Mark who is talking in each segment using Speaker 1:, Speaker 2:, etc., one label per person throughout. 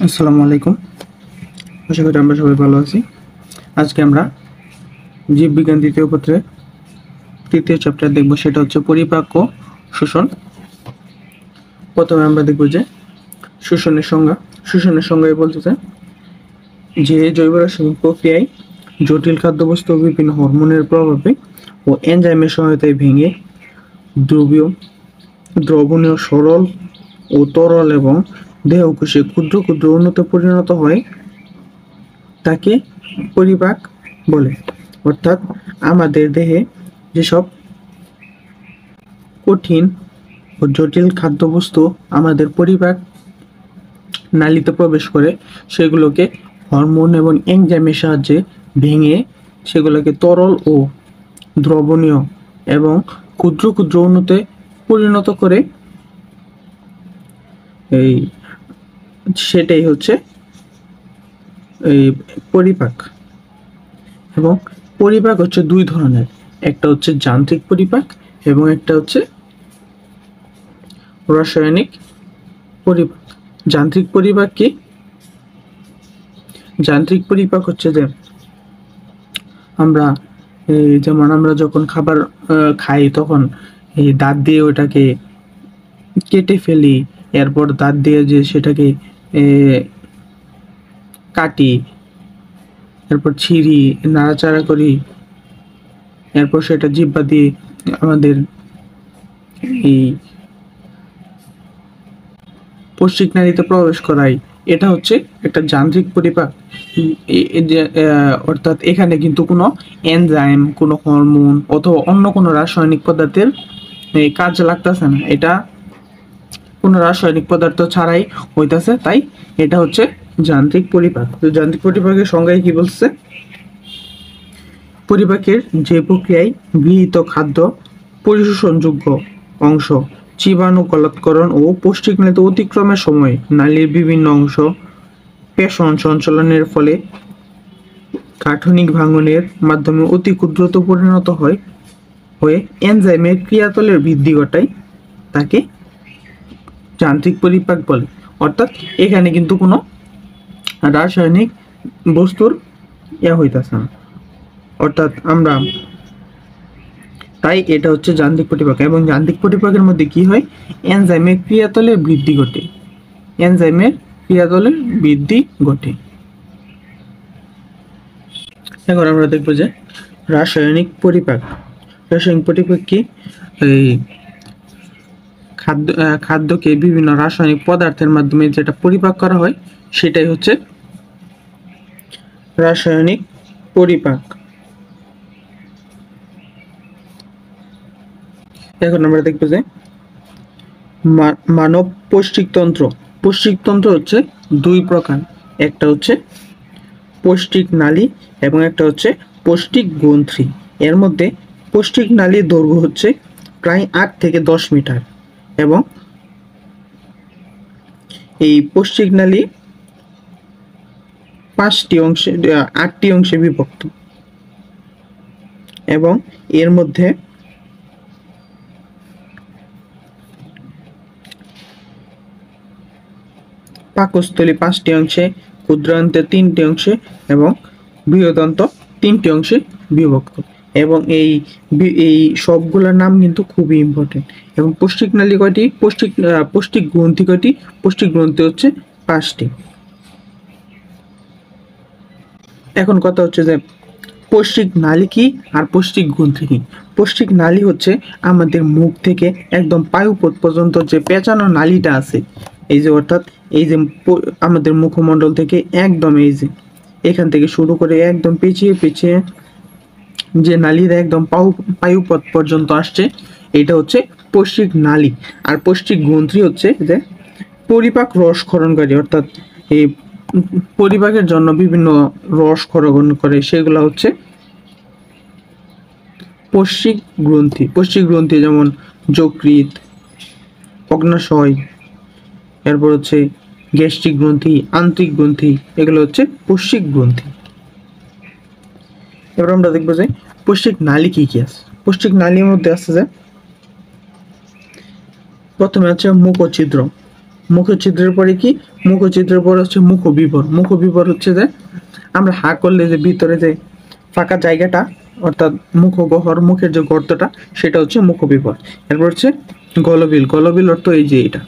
Speaker 1: আসসালামু আলাইকুম। আশা করি আমরা সবাই ভালো আছি। আজকে আমরা জীববিজ্ঞান দ্বিতীয় পত্রের তৃতীয় চ্যাপ্টার দেখব, সেটা হচ্ছে পরিপাক ও শোষণ। প্রথমে আমরা দেখব যে শোষণের সংজ্ঞা। শোষণের সংজ্ঞায় বলতেছে যে জৈব রাসায়নিক প্রক্রিয়ায় জটিল খাদ্যবস্তু বিভিন্ন হরমোনের প্রভাবে ও এনজাইমের সহায়তায় ভেঙে দ্রবীয় দ্রবণীয় সরল ও তরল এবং দেহকোষে ক্ষুদ্র ক্ষুদ্র অণুতে পরিণত হয় তাকে পরিপাক বলে। অর্থাৎ আমাদের দেহে যেসব কঠিন ও জটিল খাদ্যবস্তু আমাদের পরিপাক নালীতে প্রবেশ করে, সেগুলোকে হরমোন এবং এনজাইমের সাহায্যে ভেঙে সেগুলোকে তরল ও দ্রবণীয় এবং ক্ষুদ্র ক্ষুদ্র অণুতে পরিণত করে। এই সেটাই হচ্ছে এই পরিপাক। এবং পরিপাক হচ্ছে দুই ধরনের, একটা হচ্ছে যান্ত্রিক পরিপাক এবং একটা হচ্ছে রাসায়নিক পরিপাক। যান্ত্রিক পরিপাক কি? যান্ত্রিক পরিপাক হচ্ছে যে আমরা যেমন আমরা যখন খাবার খাই তখন এই দাঁত দিয়ে ওটাকে কেটে ফেলি, এরপর দাঁত দিয়ে যে সেটাকে কাটি, এরপর ছিঁড়ি, নাড়াচাড়া করি, এরপর সেটা জিহ্বা দিয়ে আমাদের এই পৌষ্টিক নালীতে প্রবেশ করাই। এটা হচ্ছে একটা যান্ত্রিক পরিপাক। অর্থাৎ এখানে কিন্তু কোনো এনজাইম, কোনো হরমোন অথবা অন্য কোনো রাসায়নিক পদার্থের কাজ লাগতেছে না, এটা কোনো রাসায়নিক পদার্থ ছাড়াই হইতাছে, তাই এটা হচ্ছে যান্ত্রিক পরিপাক। তো যান্ত্রিক পরিপাকের সংজ্ঞায় কি বলছে? পরিপাকের যে প্রক্রিয়ায় গৃহীত খাদ্য পরিশোষণযোগ্য অংশ জীবাণু গলাৎকরণ ও পৌষ্টিক নালীতে অতিক্রমের সময় নালীর বিভিন্ন অংশ পেষণ সঞ্চালনের ফলে গাঠনিক ভাঙনের মাধ্যমে অতি ক্ষুদ্রত পরিণত হয়ে এনজাইমের ক্রিয়াতলের বৃদ্ধি ঘটায়, তাকে যান্ত্রিক পরিপাক বলে। অর্থাৎ এখানে কিন্তু কোনো রাসায়নিক বস্তুর হইতাছে না, অর্থাৎ আমরা তাই এটা হচ্ছে যান্ত্রিক পরিপাক। এবং যান্ত্রিক পরিপাকের মধ্যে কি হয়? এনজাইমের ক্রিয়াতলের বৃদ্ধি ঘটে, এনজাইমের ক্রিয়াতলের বৃদ্ধি ঘটে। এখন আমরা দেখবো যে রাসায়নিক পরিপাক। রাসায়নিক পরিপাক কি? এই খাদ্যকে বিভিন্ন রাসায়নিক পদার্থের মাধ্যমে যেটা পরিপাক করা হয় সেটাই হচ্ছে রাসায়নিক পরিপাক। এখন আমরা দেখবো যে মানব পৌষ্টিকতন্ত্র। পৌষ্টিকতন্ত্র হচ্ছে দুই প্রকার, একটা হচ্ছে পৌষ্টিক নালী এবং একটা হচ্ছে পৌষ্টিক গ্রন্থি। এর মধ্যে পৌষ্টিক নালীর দৈর্ঘ্য হচ্ছে প্রায় 8 থেকে 10 মিটার এবং এই পৌষ্টিক নালী 8টি অংশে বিভক্ত এবং এর মধ্যে পাকস্থলী 5টি অংশে, ক্ষুদ্রান্ত 3টি অংশে এবং বৃহদান্ত 3টি অংশে বিভক্ত। এবং এই সবগুলোর নাম কিন্তু খুবই ইম্পর্টেন্ট। এবং পৌষ্টিক নালী কয়টি? পৌষ্টিক গ্রন্থি কয়টি? পৌষ্টিক গ্রন্থি হচ্ছে 5টি। এখন কথা হচ্ছে যে পৌষ্টিক নালী কি আর পৌষ্টিক গ্রন্থি কি? পৌষ্টিক নালী হচ্ছে আমাদের মুখ থেকে একদম পায়ুপথ পর্যন্ত যে পেঁচানো নালীটা আছে, এই যে অর্থাৎ এই যে আমাদের মুখমণ্ডল থেকে একদম এই যে এখান থেকে শুরু করে একদম পেঁচিয়ে পেঁচিয়ে যে নালীটা একদম পায়ুপথ পর্যন্ত আসছে, এটা হচ্ছে পৌষ্টিক নালী। আর পৌষ্টিক গ্রন্থি হচ্ছে যে পরিপাক রস ক্ষরণকারী, অর্থাৎ এই পরিপাকের জন্য বিভিন্ন রস ক্ষরণ করে, সেগুলো হচ্ছে পৌষ্টিক গ্রন্থি। পৌষ্টিক গ্রন্থি যেমন যকৃৎ, অগ্নাশয়, এরপর হচ্ছে গ্যাস্ট্রিক গ্রন্থি, আন্ত্রিক গ্রন্থি, এগুলো হচ্ছে পৌষ্টিক গ্রন্থি। এবার আমরা দেখবো যে পৌষ্টিক নালী কি কি আছে। পৌষ্টিক নালীর মধ্যে আছে যে প্রথমে আছে মুখছিদ্র। মুখচ্ছিদ্রের পরে কি, মুখচ্ছিদ্রের পরে হচ্ছে মুখবিবর। মুখবিবর হচ্ছে যে আমরা হা করলে যে ভিতরে যে ফাঁকা জায়গাটা, অর্থাৎ মুখগহ্বর, মুখের যে গর্তটা, সেটা হচ্ছে মুখবিবর। এরপর হচ্ছে গলবিল। গলবিল অর্থ এই যে এটা,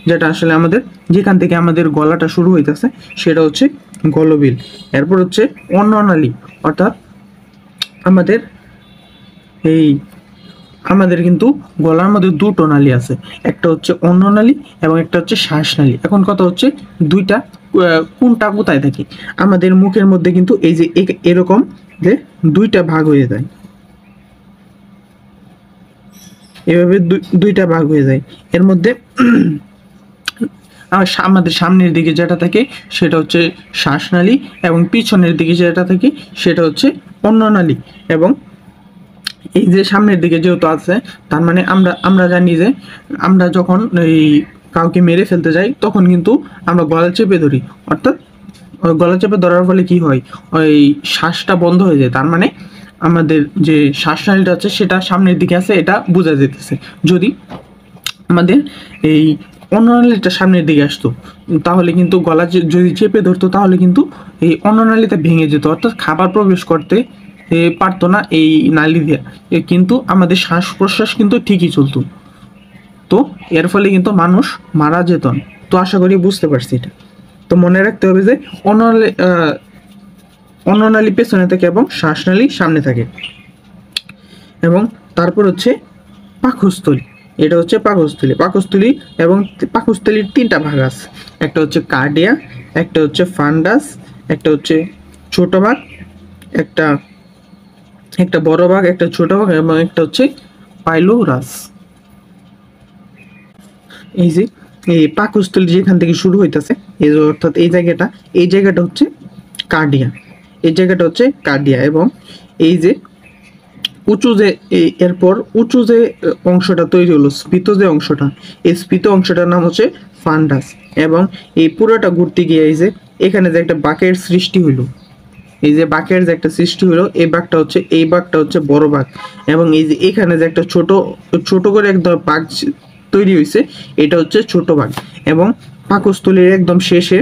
Speaker 1: যেটা আসলে আমাদের যেখান থেকে আমাদের গলাটা শুরু হইতেছে সেটা হচ্ছে গলবিল। এরপর হচ্ছে অন্ননালী, অর্থাৎ আমাদের এই আমাদের কিন্তু গলার মধ্যে দুটো নালী আছে, একটা হচ্ছে অন্ননালী এবং একটা হচ্ছে শ্বাসনালী। এখন কথা হচ্ছে দুইটা কোনটা কোথায় থাকে। আমাদের মুখের মধ্যে কিন্তু এই যে এরকম যে দুইটা ভাগ হয়ে যায়, এভাবে দুইটা ভাগ হয়ে যায়। এর মধ্যে আমাদের সামনের দিকে যেটা থাকে সেটা হচ্ছে শ্বাসনালী এবং পিছনের দিকে যেটা থাকে সেটা হচ্ছে অন্ননালী। এবং এই যে সামনের দিকে যেহেতু আছে, তার মানে আমরা জানি যে আমরা যখন এই কাউকে মেরে ফেলতে যাই তখন কিন্তু আমরা গলা চেপে ধরি, অর্থাৎ গলা চেপে ধরার ফলে কি হয়, ওই শ্বাসটা বন্ধ হয়ে যায়। তার মানে আমাদের যে শ্বাসনালীটা আছে সেটা সামনের দিকে আছে, এটা বোঝা যেতেছে। যদি আমাদের এই অন্ননালীটা সামনের দিকে আসতো তাহলে কিন্তু গলা যদি চেপে ধরতো তাহলে কিন্তু এই অন্ননালীটা ভেঙে যেত, অর্থাৎ খাবার প্রবেশ করতে পারতো না এই নালী দিয়ে, কিন্তু আমাদের শ্বাস প্রশ্বাস কিন্তু ঠিকই চলতো। তো এর ফলে কিন্তু মানুষ মারা যেত না। তো আশা করি বুঝতে পারছি এটা। তো মনে রাখতে হবে যে অন্ননালী পেছনে থাকে এবং শ্বাসনালী সামনে থাকে। এবং তারপর হচ্ছে পাকস্থলী। এটা হচ্ছে পাকস্থলী। পাকস্থলী এবং পাকস্থলীর তিনটা ভাগ আছে, একটা হচ্ছে কার্ডিয়া, একটা হচ্ছে ফান্ডাস, একটা হচ্ছে ছোট ভাগ, একটা বড় ভাগ, একটা ছোট ভাগ, এবং একটা হচ্ছে পাইলোরাস। এই যে এই পাকস্থলী যেখান থেকে শুরু হইতেছে, এই যে অর্থাৎ এই জায়গাটা হচ্ছে কার্ডিয়া, এই জায়গাটা হচ্ছে কার্ডিয়া। এবং এই যে উঁচু যে এরপর উঁচু যে অংশটা তৈরি হলো, স্ফীত যে অংশটা, এই স্ফীত অংশটার নাম হচ্ছে ফান্ডাস। এবং এই পুরোটা ঘুরতে গিয়ে এই যে এখানে যে একটা বাঁকের সৃষ্টি হইলো, এই যে বাঁকের যে একটা সৃষ্টি হলো, এই বাঁকটা হচ্ছে বড় বাঁক। এবং এই যে এখানে যে একটা ছোট করে একদম বাঁক তৈরি হয়েছে, এটা হচ্ছে ছোট বাঁক। এবং পাকস্থলীর একদম শেষে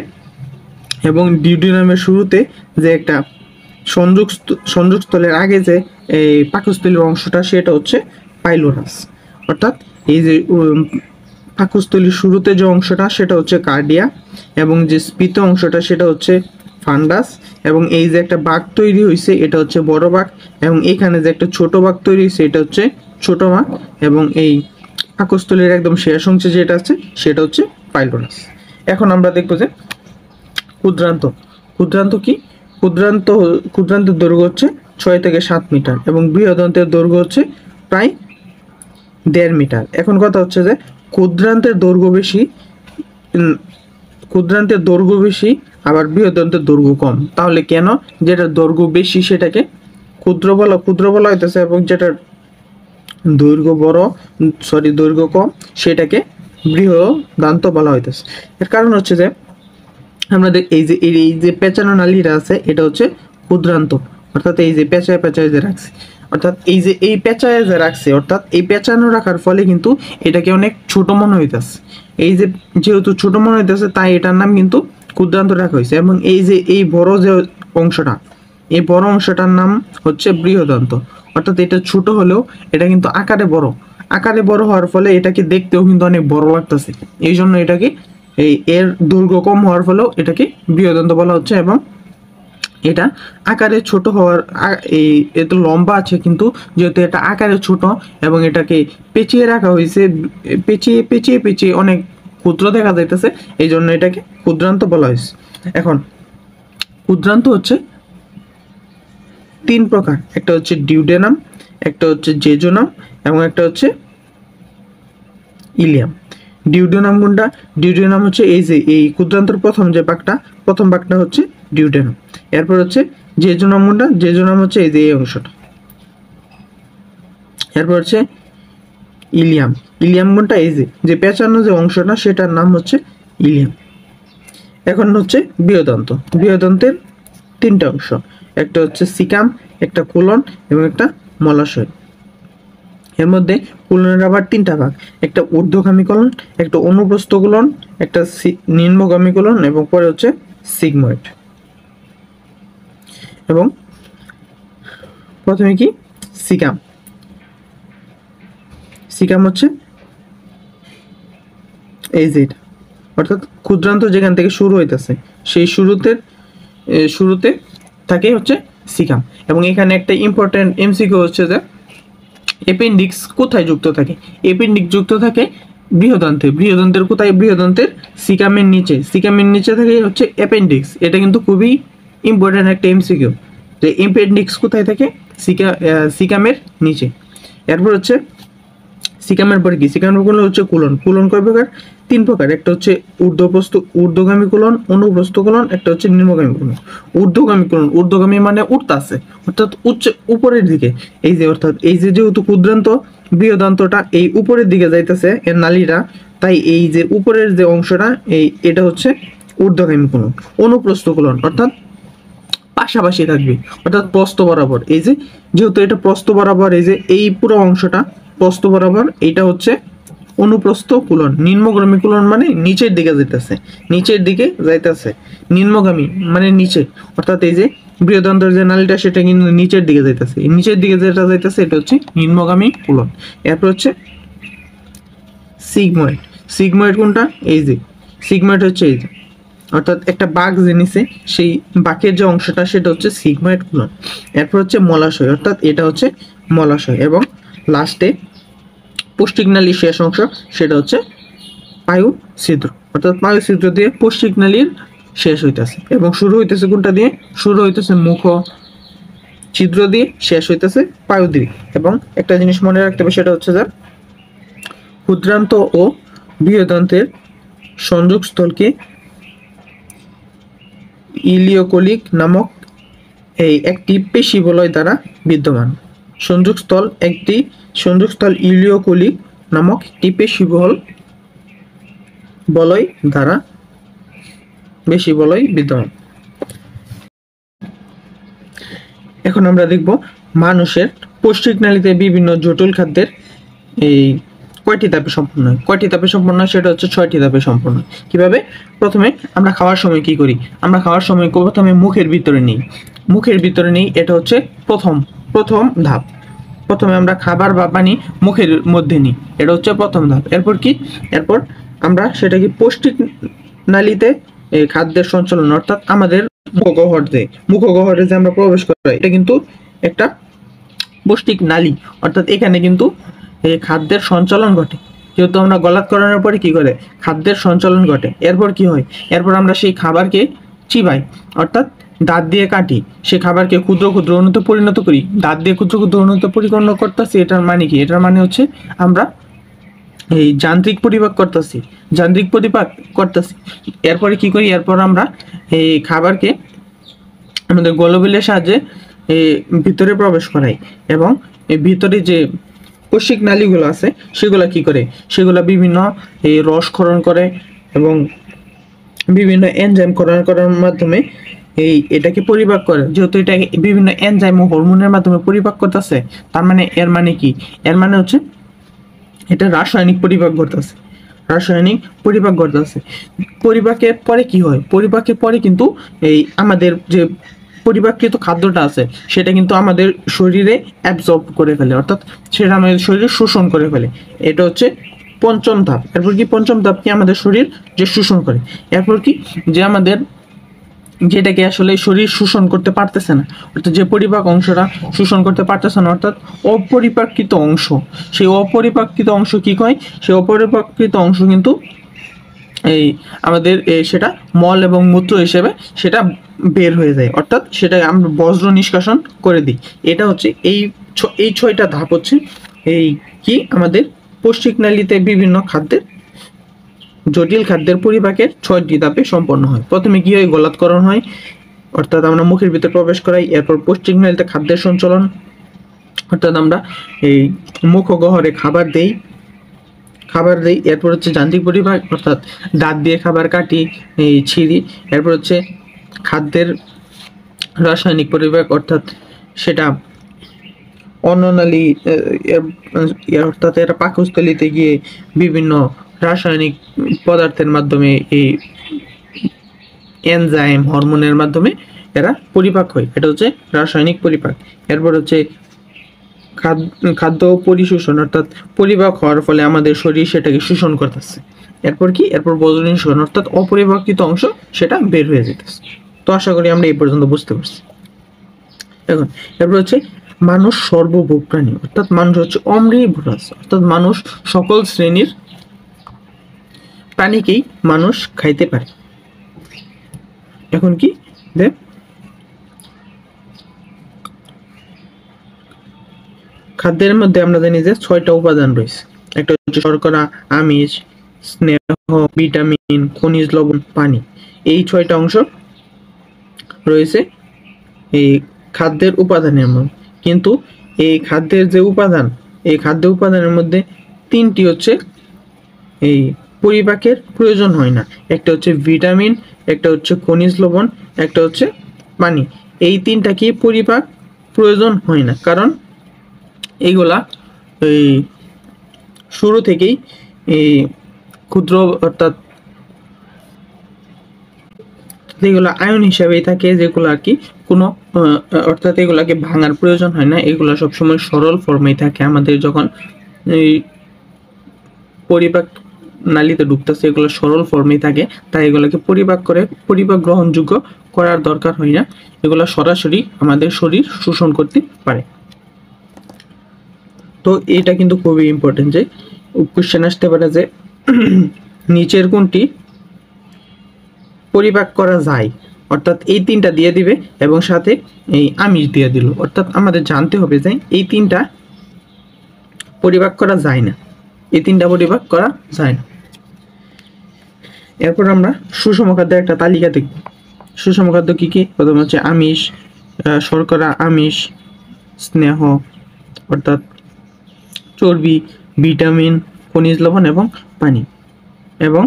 Speaker 1: এবং ডিউডিনামের শুরুতে যে একটা সংযোগস্থলের আগে যে এই পাকস্থলীর অংশটা, সেটা হচ্ছে পাইলোরাস। অর্থাৎ এই যে পাকস্থলীর শুরুতে যে অংশটা সেটা হচ্ছে কার্ডিয়া, এবং যে স্ফীত অংশটা সেটা হচ্ছে ফান্ডাস, এবং এই যে একটা বাঁক তৈরি হয়েছে এটা হচ্ছে বড় বাঁক, এবং এখানে যে একটা ছোট বাঁক তৈরি হয়েছে এটা হচ্ছে ছোট বাঁক, এবং এই পাকস্থলীর একদম শেষ অংশে যেটা আছে সেটা হচ্ছে পাইলোরাস। এখন আমরা দেখবো যে ক্ষুদ্রান্ত। ক্ষুদ্রান্ত কি? ক্ষুদ্রান্তের দৈর্ঘ্য হচ্ছে 6 থেকে 7 মিটার এবং বৃহদন্তের দৈর্ঘ্য হচ্ছে প্রায় 1.5 মিটার। এখন কথা হচ্ছে যে ক্ষুদ্রান্তের দৈর্ঘ্য বেশি আবার বৃহদন্তের দৈর্ঘ্য কম। তাহলে কেন? যেটা দৈর্ঘ্য বেশি সেটাকে ক্ষুদ্র বলা হইতেছে, এবং যেটার দৈর্ঘ্য কম সেটাকে বৃহদান্ত বলা হইতেছে। এর কারণ হচ্ছে যে আমাদের এই যে পেঁচানো নালীটা আছে এটা হচ্ছে ক্ষুদ্রান্ত, অর্থাৎ এই যে পেঁচায় যে রাখছে, অর্থাৎ এই পেঁচায় যে রাখছে, অর্থাৎ এই পেঁচানো রাখার ফলে কিন্তু এটাকে অনেক ছোট মনে হইতেছে। এই যে যেহেতু ছোট মনে হইতেছে তাই এটার নাম কিন্তু ক্ষুদ্রান্ত রাখা হয়েছে। এবং এই যে এই বড় যে অংশটা, এই বড় অংশটার নাম হচ্ছে বৃহদান্ত। অর্থাৎ এটা ছোট হলেও এটা কিন্তু আকারে বড় হওয়ার ফলে এটাকে দেখতেও কিন্তু অনেক বড় লাগতেছে। এই জন্য এটাকে এর দৈর্ঘ্য কম হওয়ার ফলেও এটাকে বৃহদান্ত বলা হচ্ছে। এবং এটা আকারে ছোট হওয়ার এত লম্বা আছে, কিন্তু যেহেতু এটা আকারে ছোট এবং এটাকে পেঁচিয়ে রাখা হয়েছে, পেঁচিয়ে অনেক ক্ষুদ্র দেখা যাইতেছে, এই জন্য এটাকে ক্ষুদ্রান্ত বলা হয়েছে। এখন ক্ষুদ্রান্ত হচ্ছে 3 প্রকার, একটা হচ্ছে ডিউডেনাম, একটা হচ্ছে জেজোনাম, এবং একটা হচ্ছে ইলিয়াম। ডিউডেনাম কোনটা? ডিউডেনাম হচ্ছে এই যে এই ক্ষুদ্রান্তর প্রথম ভাগটা হচ্ছে ডিউডেনাম। এরপর হচ্ছে জেজোনাম কোনটা? জেজোনাম হচ্ছে এই যে এই অংশটা। এরপর হচ্ছে ইলিয়াম। ইলিয়াম কোনটা? এই যে পেঁচানো যে অংশটা সেটার নাম হচ্ছে ইলিয়াম। এখন হচ্ছে বৃহদান্ত। বৃহদান্তের 3টা অংশ, একটা হচ্ছে সিকাম, একটা কোলন এবং একটা মলাশয়। এর মধ্যে কোলনের আবার তিনটা ভাগ, একটা ঊর্ধ্বগামী কোলন, একটা অনুপ্রস্থ কোলন, একটা নিম্নগামী কোলন এবং পরে হচ্ছে সিগময়েড। এবং প্রথমে কি সিকাম, সিকাম হচ্ছে এই যে এটা, অর্থাৎ ক্ষুদ্রান্ত যেখান থেকে শুরু হইতেছে সেই শুরুতে থাকে হচ্ছে সিকাম। এবং এখানে একটা ইম্পর্টেন্ট এমসিকিউ হচ্ছে যে অ্যাপেন্ডিক্স কোথায় যুক্ত থাকে? অ্যাপেন্ডিক্স যুক্ত থাকে বৃহদন্তে। বৃহদন্তের কোথায়? বৃহদন্তের সিকামের নিচে। সিকামের নিচে থাকে হচ্ছে অ্যাপেন্ডিক্স। এটা কিন্তু খুবই ইম্পর্টেন্ট একটা এমসিকিউ যে অ্যাপেন্ডিক্স কোথায় থাকে? সিকামের নিচে। এরপর হচ্ছে সিকামের পরে কি? সিকামের পরে হচ্ছে কোলন। কোলন কয় প্রকার? তিন প্রকার। একটা হচ্ছে ঊর্ধ্বগামী কোলন, অনুপ্রস্থ কোলন, একটা হচ্ছে নিম্নগামী কোলন। ঊর্ধ্বগামী মানে উঠতাছে, অর্থাৎ উপরের দিকে। এই যে অর্থাৎ এই যে যেহেতু ক্ষুদ্রান্ত বৃহদান্তটা এই উপরের দিকে যাইতেছে এর নালীটা, তাই এই যে উপরের যে অংশটা এটা হচ্ছে ঊর্ধ্বগামী কোলন। অনুপ্রস্থ কোলন অর্থাৎ পাশাপাশি থাকবে, অর্থাৎ প্রস্থ বরাবর। এই যে যেহেতু এটা প্রস্থ বরাবর, এই যে এই পুরো অংশটা প্রস্থ বরাবর, এইটা হচ্ছে অনুপ্রস্থ কোলন। নিম্নগামী কোলন মানে নিচের দিকে যাইতেছে, নিচের দিকে যাইতেছে। নিম্নগামী মানে নিচে, অর্থাৎ এই যে বৃহদান্তের যে নালীটা সেটা কিন্তু নিচের দিকে যাইতেছে। নিচের দিকে যেটা যাইতেছে এটা হচ্ছে নিম্নগামী কোলন। এরপর হচ্ছে সিগময়েড। সিগময়েড কোনটা? এই যে সিগময়েড হচ্ছে এই যে, অর্থাৎ একটা বাঁক যে নিচে সেই বাঁকের যে অংশটা সেটা হচ্ছে সিগময়েড কোলন। এরপর হচ্ছে মলাশয়, অর্থাৎ এটা হচ্ছে মলাশয়। এবং লাস্টে পৌষ্টিকনালীর শেষ অংশ সেটা হচ্ছে পায়ু ছিদ্র, অর্থাৎ পায়ু ছিদ্র দিয়ে পৌষ্টিকনালীর শেষ হইতেছে। এবং শুরু হইতেছে কোনটা দিয়ে? শুরু হইতেছে মুখ ছিদ্র দিয়ে, শেষ হইতেছে পায়ু দিয়ে। এবং একটা জিনিস মনে রাখতে হবে সেটা হচ্ছে যে ক্ষুদ্রান্ত ও বৃহদান্তের সংযোগস্থলকে ইলিওকোলিক নামক একটি পেশি বলয় দ্বারা বিদ্যমান। সংযোগস্থল ইলিওকোলিক নামক একটি পেশি বলয় দ্বারা বিদ্যমান। এখন আমরা দেখব মানুষের পৌষ্টিকনালীতে বিভিন্ন জটিল খাদ্যের কয়টি ধাপে সম্পন্ন হয়। কয়টি ধাপে সম্পন্ন হয় সেটা হচ্ছে 6টি ধাপে সম্পন্ন হয়। কিভাবে? প্রথমে আমরা খাওয়ার সময় কি করি? আমরা খাওয়ার সময় প্রথমে মুখের ভিতরে নিই। এটা হচ্ছে প্রথম ধাপ। প্রথমে আমরা খাবার বা পানি মুখের মধ্যে নিই, এটা হচ্ছে প্রথম ধাপ। এরপর কি? এরপর আমরা সেটাকে পৌষ্টিক নালীতে খাদ্যের সঞ্চালন, অর্থাৎ আমাদের মুখগহ্বরে যে আমরা প্রবেশ করি, এটা কিন্তু একটা পৌষ্টিক নালী, অর্থাৎ এখানে কিন্তু এই খাদ্যের সঞ্চালন ঘটে। যেহেতু আমরা গলাৎকরণের পরে কি করে? খাদ্যের সঞ্চালন ঘটে। এরপর কি হয়? এরপর আমরা সেই খাবারকে চিবাই, অর্থাৎ দাঁত দিয়ে কাটি। সেই খাবারকে ক্ষুদ্র ক্ষুদ্র অণুতে পরিণত করি। দাঁত দিয়ে ক্ষুদ্র ক্ষুদ্র অণুতে পরিণত করতেছি। এটার মানে কি? এটার মানে হচ্ছে আমরা এই যান্ত্রিক পরিপাক করতেছি। এরপরে কি করি? এরপর আমরা এই খাবারকে আমাদের গলবিলের সাহায্যে ভিতরে প্রবেশ করাই। এবং এই ভিতরে যে কোষিক নালীগুলো আছে সেগুলা কি করে? সেগুলা বিভিন্ন রসক্ষরণ করে এবং বিভিন্ন এনজাইম ক্ষরণ করার মাধ্যমে এটাকে পরিপাক করে। যেহেতু এটা বিভিন্ন এনজাইম ও হরমোনের মাধ্যমে পরিপাক করতেছে, তার মানে এর মানে কি? এর মানে হচ্ছে এটা রাসায়নিক পরিপাক ঘটতেছে। পরিপাকের পরে কি হয়? পরিপাকের পরে কিন্তু আমাদের যে পরিপাকৃত খাদ্যটা আছে সেটা কিন্তু আমাদের শরীরে অ্যাবজর্ব করে ফেলে, অর্থাৎ সেটা আমাদের শরীরে শোষণ করে ফেলে। এটা হচ্ছে পঞ্চম ধাপ। এরপর কি? পঞ্চম ধাপ কি? আমাদের শরীর যে শোষণ করে। এরপর কি? যে আমাদের যেটাকে আসলে শরীর শোষণ করতে পারতেছে না, অর্থাৎ যে পরিপাক অংশটা শোষণ করতে পারতেছে না, অর্থাৎ অপরিপাকৃত অংশ। সেই অপরিপাকৃত অংশ কি হয়? সেই অপরিপাকৃত অংশ কিন্তু আমাদের সেটা মল এবং মূত্র হিসেবে সেটা বের হয়ে যায়, অর্থাৎ সেটা আমরা বজ্র নিষ্কাশন করে দিই। এটা হচ্ছে এই 6টা ধাপ হচ্ছে আমাদের পৌষ্টিকনালীতে বিভিন্ন খাদ্যের জটিল খাদ্যের পরিপাকের 6টি ধাপে সম্পন্ন হয়। প্রথমে কি হয়? গলাৎকরণ হয়, অর্থাৎ আমরা মুখের ভিতরে প্রবেশ করাই। এরপর পৌষ্টিকনালীতে খাদ্যের সঞ্চালন, অর্থাৎ আমরা মুখগহ্বরে খাবার দেই। এরপর হচ্ছে যান্ত্রিক পরিপাক, অর্থাৎ দাঁত দিয়ে খাবার কাটি, ছিঁড়ি। এরপর হচ্ছে খাদ্যের রাসায়নিক পরিপাক, অর্থাৎ সেটা অন্ননালী অর্থাৎ এরা পাকস্থলীতে গিয়ে বিভিন্ন রাসায়নিক পদার্থের মাধ্যমে এই এনজাইম হরমোনের মাধ্যমে এরা পরিপাক হয়, এটা হচ্ছে রাসায়নিক পরিপাক। এরপর হচ্ছে খাদ্য পরিশোষণ, অর্থাৎ পরিপাক হওয়ার ফলে আমাদের শরীর সেটাকে শোষণ করতেছে। এরপর কি, এরপর বর্জন শোষণ, অর্থাৎ অপরিপাকিত অংশ সেটা বের হয়ে যেতেছে। তো আশা করি আমরা এই পর্যন্ত বুঝতে পারছি। এখন এরপর হচ্ছে মানুষ সর্বভোগ প্রাণী, অর্থাৎ মানুষ হচ্ছে অমৃভোরাস, অর্থাৎ মানুষ সকল শ্রেণীর প্রাণীকেই মানুষ খাইতে পারে। এখন কি দেখ, খাদ্যের মধ্যে আমরা জানি যে 6টা উপাদান রয়েছে। একটা হচ্ছে শর্করা, আমিষ, স্নেহ, ভিটামিন, খনিজ লবণ, পানি। এই 6টা অংশ রয়েছে এই খাদ্যের উপাদানের মধ্যে। কিন্তু এই খাদ্যের যে উপাদান, এই খাদ্য উপাদানের মধ্যে 3টি হচ্ছে এই পরিপাকের প্রয়োজন হয় না। একটা হচ্ছে ভিটামিন, একটা হচ্ছে খনিজ লবণ, একটা হচ্ছে পানি। এই 3টা কি পরিপাক প্রয়োজন হয় না, কারণ এইগুলা এই শুরু থেকেই এই ক্ষুদ্র, অর্থাৎ যেগুলো আয়ন হিসাবেই থাকে, যেগুলো আর কি কোনো অর্থাৎ এগুলাকে ভাঙার প্রয়োজন হয় না, এগুলা সবসময় সরল ফর্মেই থাকে। আমাদের যখন এই পরিপাক নালীতে ঢুকতেছে এগুলো সরল ফর্মেই থাকে, তাই এগুলোকে পরিপাক গ্রহণযোগ্য করার দরকার হয় না, এগুলো সরাসরি আমাদের শরীর শোষণ করতে পারে। তো এটা কিন্তু খুবই ইম্পর্টেন্ট যে কোশ্চেন আসতে পারে যে নিচের কোনটি পরিপাক করা যায়, অর্থাৎ এই 3টা দিয়ে দিবে এবং সাথে এই আমিষ দিয়ে দিল, অর্থাৎ আমাদের জানতে হবে যে এই 3টা পরিপাক করা যায় না, এই 3টা পরিপাক করা যায় না। এরপর আমরা সুষম খাদ্যের একটা তালিকা দেখব। সুষম খাদ্য কি কি? প্রথম হচ্ছে আমিষ, শর্করা, আমিষ, স্নেহ অর্থাৎ চর্বি, ভিটামিন, খনিজ লবণ এবং পানি। এবং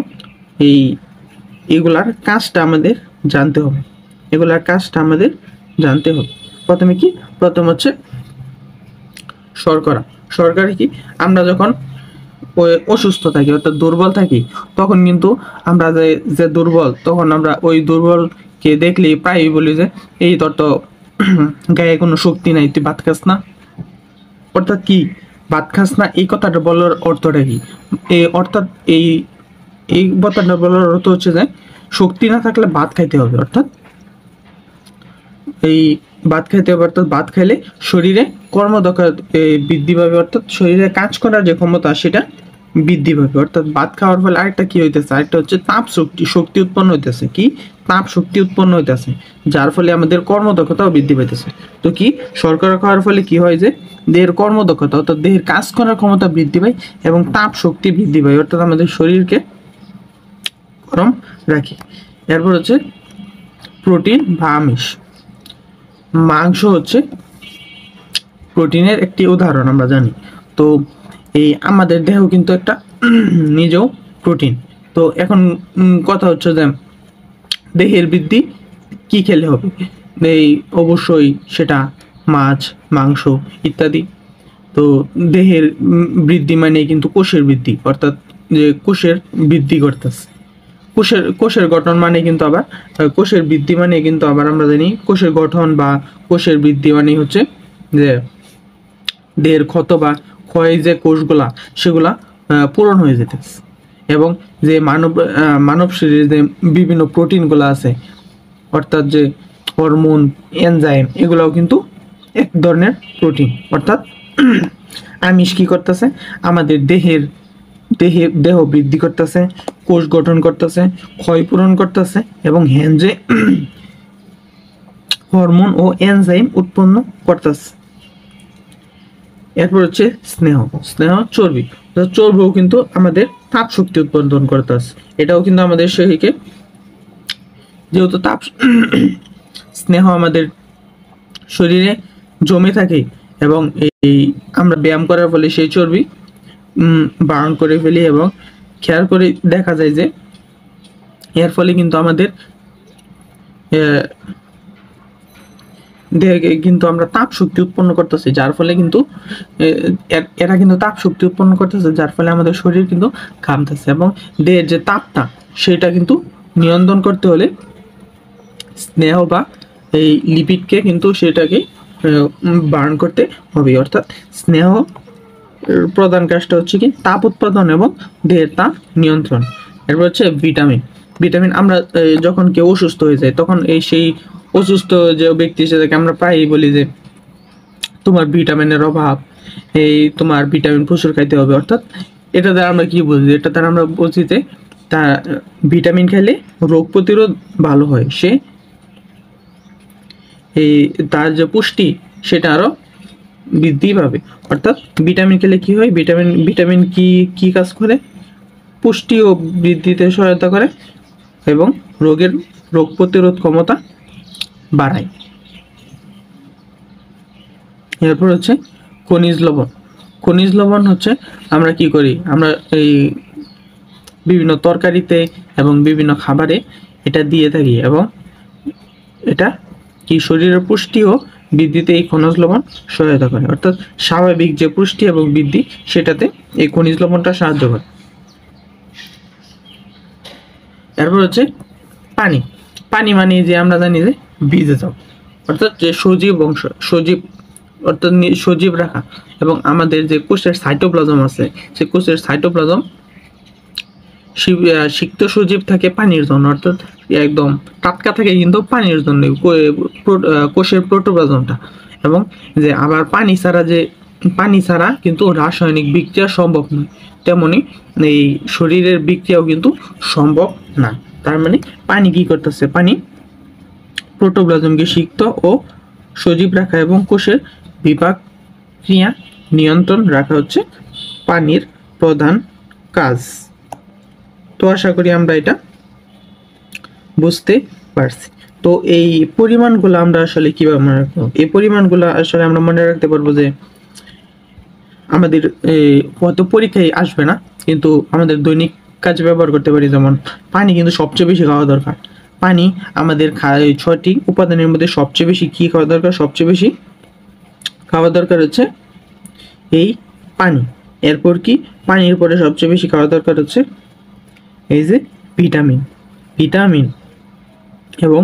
Speaker 1: এগুলার কাজটা আমাদের জানতে হবে, প্রথমে কি, প্রথম হচ্ছে শর্করা। শর্করা কি, আমরা যখন অসুস্থ থাকি অর্থাৎ দুর্বল থাকি, তখন কিন্তু আমরা যে দুর্বল, তখন আমরা ওই দুর্বলকে দেখলেই প্রায়ই বলি যে এই তোর তো গায়ে কোনো শক্তি নাই, তুই ভাত খাস না। অর্থাৎ কি, ভাত খাস না এই কথাটা বলার অর্থটা কি? অর্থাৎ এই কথাটা বলার অর্থ হচ্ছে যে শক্তি না থাকলে ভাত খাইতে হবে, অর্থাৎ এই ভাত খাইতে হবে, অর্থাৎ ভাত খাইলে শরীরে কর্মদক্ষতা বৃদ্ধি পাবে, অর্থাৎ শরীরে কাজ করার যে ক্ষমতা সেটা বৃদ্ধি পাবে। অর্থাৎ ভাত খাওয়ার ফলে আরেকটা কি হইতেছে, আরেকটা হচ্ছে শক্তি উৎপন্ন হইতেছে। কি তাপ শক্তি উৎপন্ন হইতেছে, যার ফলে আমাদের কর্মদক্ষতাও বৃদ্ধি পাইতেছে। তো কি, শর্করা খাওয়ার ফলে কি হয় যে দেহের কর্মদক্ষতা অর্থাৎ দেহের কাজ করার ক্ষমতা বৃদ্ধি পায় এবং তাপ শক্তি বৃদ্ধি পায়, অর্থাৎ আমাদের শরীরকে গরম রাখে। এরপর হচ্ছে প্রোটিন বা আমিষ। মাংস হচ্ছে প্রোটিনের একটি উদাহরণ, আমরা জানি। তো এই আমাদের দেহ কিন্তু একটা নিজেও প্রোটিন। তো এখন কথা হচ্ছে যে দেহের বৃদ্ধি কি খেলে হবে? এই অবশ্যই সেটা মাছ, মাংস ইত্যাদি। তো দেহের বৃদ্ধি মানে কিন্তু কোষের বৃদ্ধি, অর্থাৎ যে কোষের বৃদ্ধি করতেছে। কোষের গঠন মানে কিন্তু আবার কোষের বৃদ্ধি মানে কিন্তু আবার আমরা জানি কোষের গঠন বা কোষের বৃদ্ধি মানে হচ্ছে যে দেহের ক্ষত বা ক্ষয় যে কোষগুলা সেগুলা পূরণ হয়ে যেতেছে। এবং যে মানব শরীরে যে বিভিন্ন প্রোটিনগুলো আছে, অর্থাৎ যে হরমোন, এনজাইম, এগুলাও কিন্তু এক ধরনের প্রোটিন। অর্থাৎ আমিষ কি করতেছে, আমাদের দেহ বৃদ্ধি করতেছে, কোষ গঠন করতেছে, ক্ষয় পূরণ করতেছে এবং যে হরমোন ও এনজাইম উৎপন্ন করতেছে। এরপর হচ্ছে স্নেহ চর্বিও কিন্তু আমাদের তাপ শক্তি উৎপাদন করতেছে। এটাও কিন্তু আমাদের শরীরকে, যেহেতু স্নেহ আমাদের শরীরে জমে থাকে এবং এই আমরা ব্যায়াম করার ফলে সেই চর্বি বার্ন করে ফেলি এবং খেয়াল করে দেখা যায় যে এর ফলে কিন্তু আমাদের দেহে কিন্তু আমরা তাপ শক্তি উৎপন্ন করতেছি, যার ফলে কিন্তু এরা কিন্তু তাপ শক্তি উৎপন্ন করতেছে, যার ফলে আমাদের শরীর কিন্তু ঘামতেছে। এবং দেহের যে তাপটা সেটা কিন্তু নিয়ন্ত্রণ করতে হলে স্নেহ বা এই লিপিডকে কিন্তু সেটাকে বার্ন করতে হবে। অর্থাৎ স্নেহ প্রধান কাজটা হচ্ছে কি তাপ উৎপাদন এবং দেহের তাপ নিয়ন্ত্রণ। এরপর হচ্ছে ভিটামিন। ভিটামিন আমরা যখন কেউ অসুস্থ হয়ে যায় তখন সেই অসুস্থ যে ব্যক্তি সেটাকে আমরা প্রায়ই বলি যে তোমার ভিটামিনের অভাব, তোমার ভিটামিন প্রচুর খাইতে হবে। অর্থাৎ এটা দ্বারা আমরা কি বুঝি, এটা দ্বারা আমরা বুঝি যে তার ভিটামিন খেলে রোগ প্রতিরোধ ভালো হয়, সে তার যে পুষ্টি সেটা আরো বৃদ্ধি পাবে। অর্থাৎ ভিটামিন খেলে কি হয়, ভিটামিন কি কাজ করে, পুষ্টি ও বৃদ্ধিতে সহায়তা করে এবং রোগ প্রতিরোধ ক্ষমতা বাড়ায়। এরপর হচ্ছে খনিজ লবণ। খনিজ লবণ হচ্ছে আমরা কি করি, আমরা এই বিভিন্ন তরকারিতে এবং বিভিন্ন খাবারে এটা দিয়ে থাকি এবং এটা কি শরীরের পুষ্টি ও বৃদ্ধিতে এই খনিজ লবণ সহায়তা করে। অর্থাৎ স্বাভাবিক যে পুষ্টি এবং বৃদ্ধি সেটাতে এই খনিজ লবণটা সাহায্য করে। এরপর হচ্ছে পানি। পানি মানে যে আমরা জানি যে ভিজে যাও, অর্থাৎ যে সজীব অংশ, অর্থাৎ সজীব রাখা। এবং আমাদের যে কোষের সাইটোপ্লাজম আছে, সে কোষের সাইটোপ্লাজম সিক্ত সজীব থাকে পানির জন্য, অর্থাৎ একদম টাটকা থাকে কিন্তু পানির জন্য কোষের প্রোটোপ্লাজমটা। এবং যে আবার পানি ছাড়া কিন্তু রাসায়নিক বিক্রিয়া সম্ভব নয়, তেমনি এই শরীরের বিক্রিয়াও কিন্তু সম্ভব না। তার মানে পানি কি করতেছে, পানি প্রোটোপ্লাজমকে সিক্ত ও সজীব রাখা এবং কোষের বিপাক ক্রিয়া নিয়ন্ত্রণ রাখা হচ্ছে পানির প্রধান কাজ। তো আশা করি আমরা এটা বুঝতে পারছি। তো এই পরিমাণগুলো আমরা আসলে কিভাবে মনে রাখবো, এই পরিমাণগুলো আসলে আমরা মনে রাখতে পারবো যে আমাদের হয়তো পরীক্ষায় আসবে না, কিন্তু আমাদের দৈনিক কাজে ব্যবহার করতে পারি। যেমন পানি কিন্তু সবচেয়ে বেশি খাওয়া দরকার। পানি আমাদের 6টি উপাদানের মধ্যে সবচেয়ে বেশি কি খাওয়া দরকার, সবচেয়ে বেশি খাওয়া দরকার হচ্ছে এই পানি। এরপর কি, পানির পরে সবচেয়ে বেশি খাওয়া দরকার হচ্ছে এই যে ভিটামিন এবং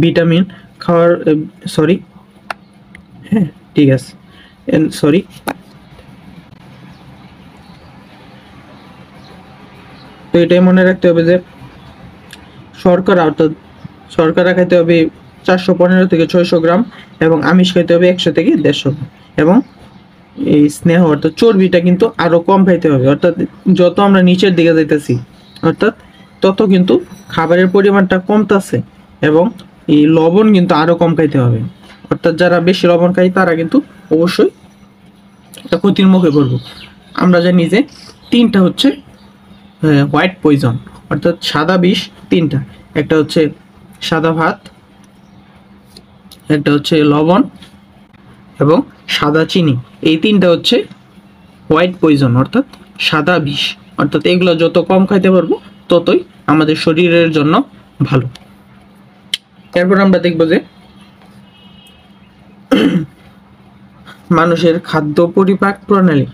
Speaker 1: ভিটামিন খাওয়ার ঠিক আছে, তো এটাই মনে রাখতে হবে যে শর্করা, অর্থাৎ শর্করা খাইতে হবে 415 থেকে 600 গ্রাম এবং আমিষ খাইতে হবে 100 থেকে 150 গ্রাম। এবং এই স্নেহ অর্থাৎ চর্বিটা কিন্তু আরো কম খাইতে হবে। অর্থাৎ যত আমরা নিচের দিকে যাইতেছি অর্থাৎ তত কিন্তু খাবারের পরিমাণটা কমতেছে এবং এই লবণ কিন্তু আরো কম খাইতে হবে। অর্থাৎ যারা বেশি লবণ খায় তারা কিন্তু অবশ্যই একটা ক্ষতির মুখে পড়বো। আমরা জানি যে 3টা হচ্ছে হোয়াইট পয়জন, অর্থাৎ সাদা বিষ 3টা। একটা হচ্ছে সাদা ভাত, একটা হচ্ছে লবণ এবং সাদা চিনি। এই 3টা হচ্ছে হোয়াইট পয়জন অর্থাৎ সাদা বিষ। অর্থাৎ এগুলো যত কম খাইতে পারবো ততই আমাদের শরীরের জন্য ভালো। এরপর আমরা দেখব যে মানুষের খাদ্য পরিপাক প্রণালী।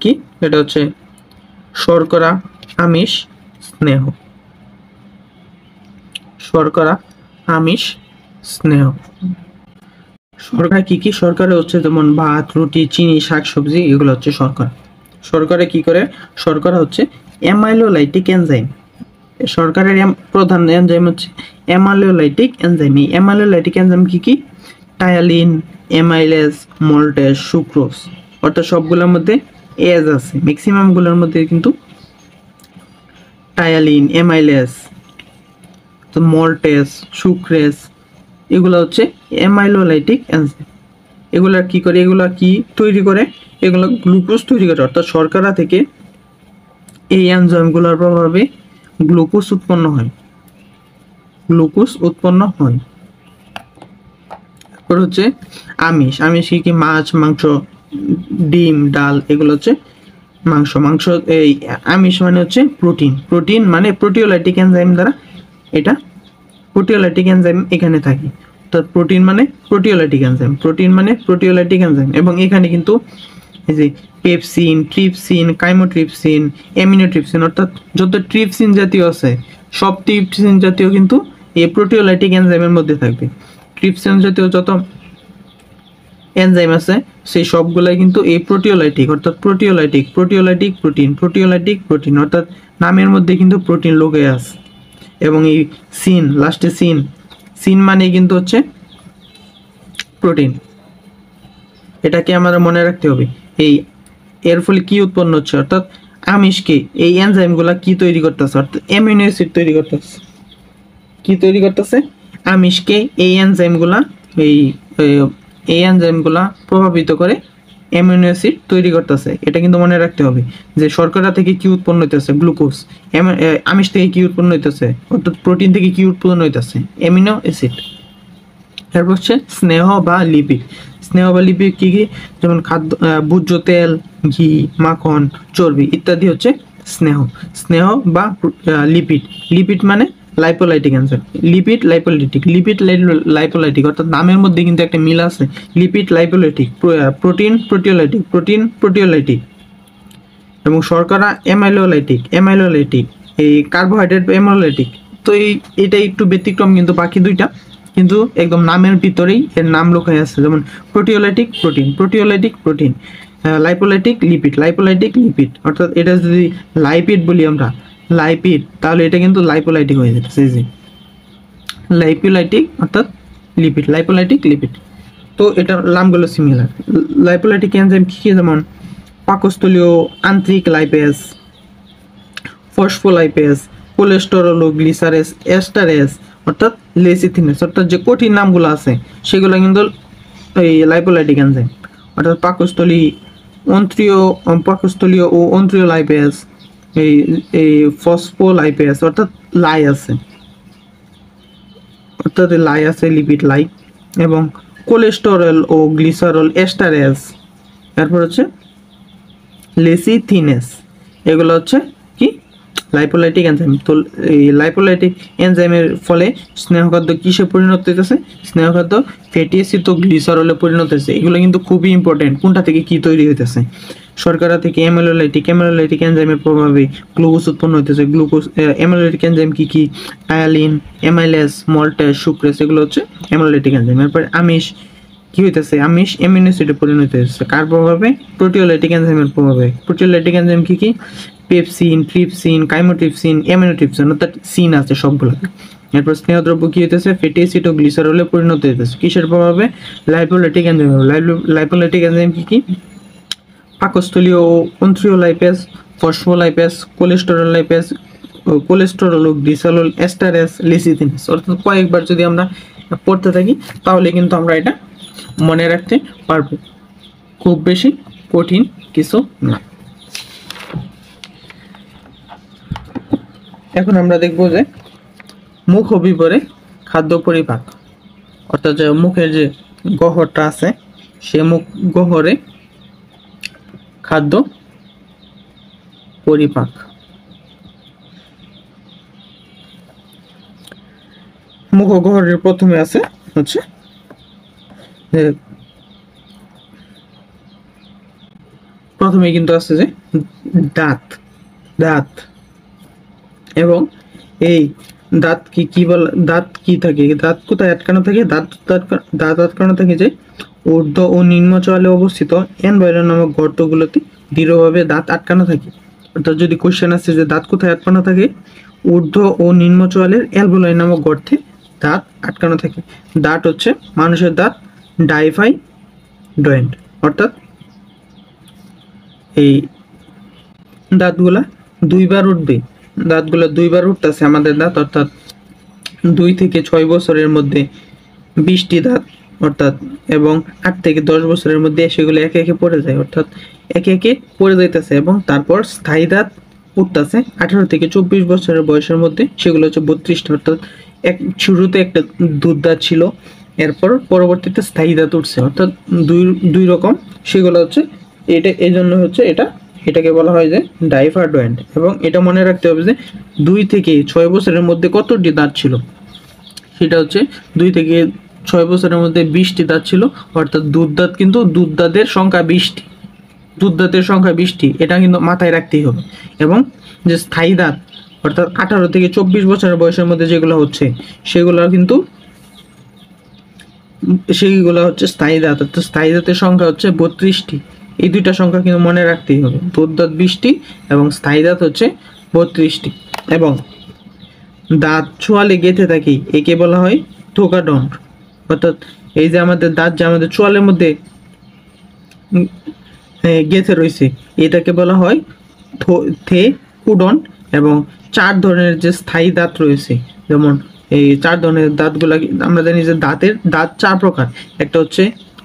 Speaker 1: কি, এটা হচ্ছে শর্করা, আমিষ, স্নেহ। শর্করা, আমিষ, স্নেহ। শর্করা কি কি, শর্করা হচ্ছে যেমন ভাত, রুটি, চিনি, শাকসবজি, এগুলো হচ্ছে শর্করা। শর্করা কি করে, শর্করা হচ্ছে অ্যামাইলোলাইটিক এনজাইম। শর্করার প্রধান এনজাইম হচ্ছে অ্যামাইলোলাইটিক এনজাইম। এই অ্যামাইলোলাইটিক এনজাইম কি কি, টায়ালিন, অ্যামাইলেজ, মল্টেজ, সুক্রোজ। অর্থাৎ সবগুলোর মধ্যে এজ আছে, ম্যাক্সিমাম গুলোর মধ্যে কিন্তু টায়ালিন, অ্যামাইলেজ, মল্টেজ, সুক্রেজ, এগুলো হচ্ছে অ্যামাইলোলাইটিক এনজাইম। এগুলা কি করে, এগুলা কি তৈরি করে, এগুলো গ্লুকোজ তৈরি করে। অর্থাৎ শর্করা থেকে এই এনজাইমগুলোর প্রভাবে গ্লুকোজ উৎপন্ন হয়। এরপর হচ্ছে আমিষ। আমিষ কি, মাছ, মাংস, ডিম, ডাল, এগুলো হচ্ছে মাংস। এই আমিষ মানে হচ্ছে প্রোটিন মানে প্রোটিওলাইটিক এনজাইম দ্বারা এটা প্রোটিওলাইটিক এনজাইম এখানে থাকে। অর্থাৎ প্রোটিন মানে প্রোটিওলাইটিক এনজাইম, প্রোটিন মানে প্রোটিওলাইটিক এনজাইম। এবং এখানে কিন্তু এই যে পেপসিন, ট্রিপসিন, কাইমোট্রিপসিন, অ্যামিনোট্রিপসিন অর্থাৎ যত ট্রিপসিন জাতীয় আছে সব ট্রিপসিন জাতীয় কিন্তু এই প্রোটিওলাইটিক এনজাইমের মধ্যে থাকবে। ট্রিপসিন জাতীয় যত এনজাইম আছে সেই সবগুলাই কিন্তু এই প্রোটিওলাইটিক অর্থাৎ প্রোটিওলাইটিক প্রোটিন, প্রোটিওলাইটিক প্রোটিন অর্থাৎ নামের মধ্যে কিন্তু প্রোটিন লুকিয়ে আছে। এবং এই সিন লাস্টে সিন মানে কিন্তু হচ্ছে প্রোটিন। এটাকে আমাদের মনে রাখতে হবে। এর ফলে কি উৎপন্ন হচ্ছে অর্থাৎ আমিষকে এই এনজাইমগুলা কি তৈরি করতেছে অর্থাৎ অ্যামিনো অ্যাসিড তৈরি করতেছে। কি তৈরি করতেছে? আমিষকে এই এনজাইমগুলা এই এনজাইমগুলা প্রভাবিত করে অ্যামিনো অ্যাসিড তৈরি করতেছে। এটা কিন্তু মনে রাখতে হবে যে শর্করা থেকে কি উৎপন্ন হইতেছে? গ্লুকোজ। আমিষ থেকে কি উৎপন্ন হইতেছে অর্থাৎ প্রোটিন থেকে কি উৎপন্ন হইতেছে? Amino acid. এরপর হচ্ছে স্নেহ বা লিপিড। স্নেহ বা লিপিড কি কি? যেমন খাদ্য, ভোজ্য তেল, ঘি, মাখন, চর্বি ইত্যাদি হচ্ছে স্নেহ বা লিপিড। লিপিড মানে লাইপোলাইটিক এনজাইম। লিপিড লাইপোলাইটিক অর্থাৎ নামের মধ্যে কিন্তু একটা মিল আছে। লিপিড লাইপোলাইটিক, প্রোটিন প্রোটিওলাইটিক এবং শর্করা অ্যামাইলোলাইটিক, এই কার্বোহাইড্রেট অ্যামাইলোলাইটিক। তো এটা একটু ব্যতিক্রম, কিন্তু বাকি দুইটা কিন্তু একদম নামের ভিতরেই এর নাম লুকায় আছে। যেমন প্রোটিওলাইটিক প্রোটিন, লাইপোলাইটিক লিপিড অর্থাৎ এটা যদি লাইপিড বলি আমরা লাইপিড, তাহলে এটা কিন্তু লাইপোলাইটিক হয়ে যেতেছে। যে লাইপোলাইটিক অর্থাৎ লাইপোলাইটিক লিপিড। তো এটার নামগুলো সিমিলার। লাইপোলাইটিক এনজাইম কি কি? যেমন পাকস্থলীয় আন্ত্রিক লাইপেজ, ফসফোলাইপেজ, কোলেস্টেরল ও গ্লিসারেজ, এস্টারেজ অর্থাৎ লেসিথিনেস অর্থাৎ যে কঠিন নামগুলো আছে সেগুলো কিন্তু এই লাইপোলাইটিক এনজাইম। অর্থাৎ পাকস্থলীয় ও অন্ত্রীয় লাইপেজ, এই ফসফোলাইপেজ অর্থাৎ লাই আছে লিপিড লাই, এবং কোলেস্টেরল ও গ্লিসারল এস্টারেজ। এরপর হচ্ছে লেসিথিনেস। এগুলো হচ্ছে কি? Lipolytic enzyme. তো এই লাইপোলাইটিক এনজাইমের ফলে স্নেহখাদ্য কিসে পরিণত হইতেছে? স্নেহখাদ্য ফ্যাটি অ্যাসিড ও গ্লিসারলে পরিণত হচ্ছে। এগুলো কিন্তু খুবই ইম্পর্টেন্ট। কোনটা থেকে কি তৈরি হইতেছে? শর্করা থেকে অ্যামাইলোলাইটিক এনজাইমের প্রভাবে গ্লুকোজ উৎপন্ন হইতেছে। অ্যামাইলোলাইটিক এনজাইম কি কি? আয়ালিন, অ্যামাইলেজ, মল্টেজ, সুক্রেজ এগুলো হচ্ছে অ্যামাইলোলাইটিক এনজাইম। এরপর আমিষ কি হইতেছে? আমিষ অ্যামিনো অ্যাসিডে পরিণত হইতেছে। কার প্রভাবে? প্রোটিওলাইটিক এনজাইমের প্রভাবে। প্রোটিওলাইটিক এনজাইম কি কি? পেপসিন, ট্রিপসিন, কাইমোট্রিপসিন, অ্যামিনোট্রিপসিন অর্থাৎ সিন আছে সবগুলোতে। এরপর স্নেহদ্রব্য কি হইতেছে? ফ্যাটি অ্যাসিড ও গ্লিসারলে পরিণত হইতেছে। কিসের প্রভাবে? Lipolytic enzyme. লাইপোলাইটিক এনজাইম কি কি? পাকস্থলীয় ও অন্ত্রীয় লাইপেজ, ফসফোলাইপেজ, কোলেস্টেরল ও গ্লিসারল এস্টারেজ, লেসিথিনেস অর্থাৎ কয়েকবার যদি আমরা পড়তে থাকি তাহলে কিন্তু আমরা এটা মনে রাখতে পারবো। খুব বেশি কঠিন কিছু না। এখন আমরা দেখব যে মুখ অভিপরে খাদ্য পরিপাক অর্থাৎ যে মুখের যে গহ্বরটা আছে সে মুখ গহ্বরে খাদ্য পরিপাক। মুখ গহ্বরের প্রথমে আছে হচ্ছে প্রথমে কিন্তু আছে যে দাঁত এবং এই দাঁত কি বলে? দাঁত কি থাকে? দাঁত কোথায় আটকানো থাকে? দাঁত আটকানো থাকে যে ঊর্ধ্ব ও নিম্ন চোয়ালে অবস্থিত এনভাইরন নামক গর্তগুলোতে দৃঢ়ভাবে দাঁত আটকানো থাকে। অর্থাৎ যদি কোশ্চেন আসছে যে দাঁত কোথায় আটকানো থাকে, ঊর্ধ্ব ও নিম্ন চোয়ালের অ্যালভোলাই নামক গর্তে দাঁত আটকানো থাকে। দাঁত হচ্ছে মানুষের দাঁত ডাইফাইডয়েন্ট অর্থাৎ এই দাঁতগুলা দুইবার উঠবে। দাঁতগুলো দুইবার উঠতেছে আমাদের দাঁত, অর্থাৎ 2 থেকে 6 বছরের মধ্যে 20টি দাঁত অর্থাৎ এবং 8 থেকে 10 বছরের মধ্যে সেগুলো একে একে পড়ে যায়, অর্থাৎ একে একে পড়ে যাইতেছে এবং তারপর স্থায়ী দাঁত উঠতেছে 18 থেকে 24 বছরের বয়সের মধ্যে, সেগুলো হচ্ছে 32টা। অর্থাৎ শুরুতে একটা দুধ দাঁত ছিল, এরপর পরবর্তীতে স্থায়ী দাঁত উঠছে, অর্থাৎ দুই রকম। সেগুলো হচ্ছে এটা, এই জন্য হচ্ছে এটাকে বলা হয় যে ডাইফাইডয়েন্ট। এবং এটা মনে রাখতে হবে যে 2 থেকে 6 বছরের মধ্যে কতটি দাঁত ছিল, সেটা হচ্ছে 2 থেকে 6 বছরের মধ্যে 20টি দাঁত ছিল, অর্থাৎ দুধ দাঁত কিন্তু দুধ দাঁতের সংখ্যা 20টি, দুধ দাঁতের সংখ্যা 20টি, এটা কিন্তু মাথায় রাখতেই হবে। এবং যে স্থায়ী দাঁত অর্থাৎ 18 থেকে 24 বছরের বয়সের মধ্যে যেগুলো হচ্ছে সেগুলো কিন্তু সেইগুলো হচ্ছে স্থায়ী দাঁত, অর্থাৎ স্থায়ী দাঁতের সংখ্যা হচ্ছে 32টি। এই দুইটা সংখ্যা কিন্তু মনে রাখতেই হবে, দুধ দাঁত 20টি এবং স্থায়ী দাঁত হচ্ছে 32টি। এবং দাঁত চোয়ালে গেঁথে থাকে একে বলা হয় থোকাডন্ট, অর্থাৎ এই যে আমাদের দাঁত যে আমাদের চোয়ালের মধ্যে গেঁথে রয়েছে এটাকে বলা হয় থেকুডন্ট। এবং 4 ধরনের যে স্থায়ী দাঁত রয়েছে, যেমন এই 4 ধরনের দাঁতগুলা আমরা জানি যে দাঁত 4 প্রকার, একটা হচ্ছে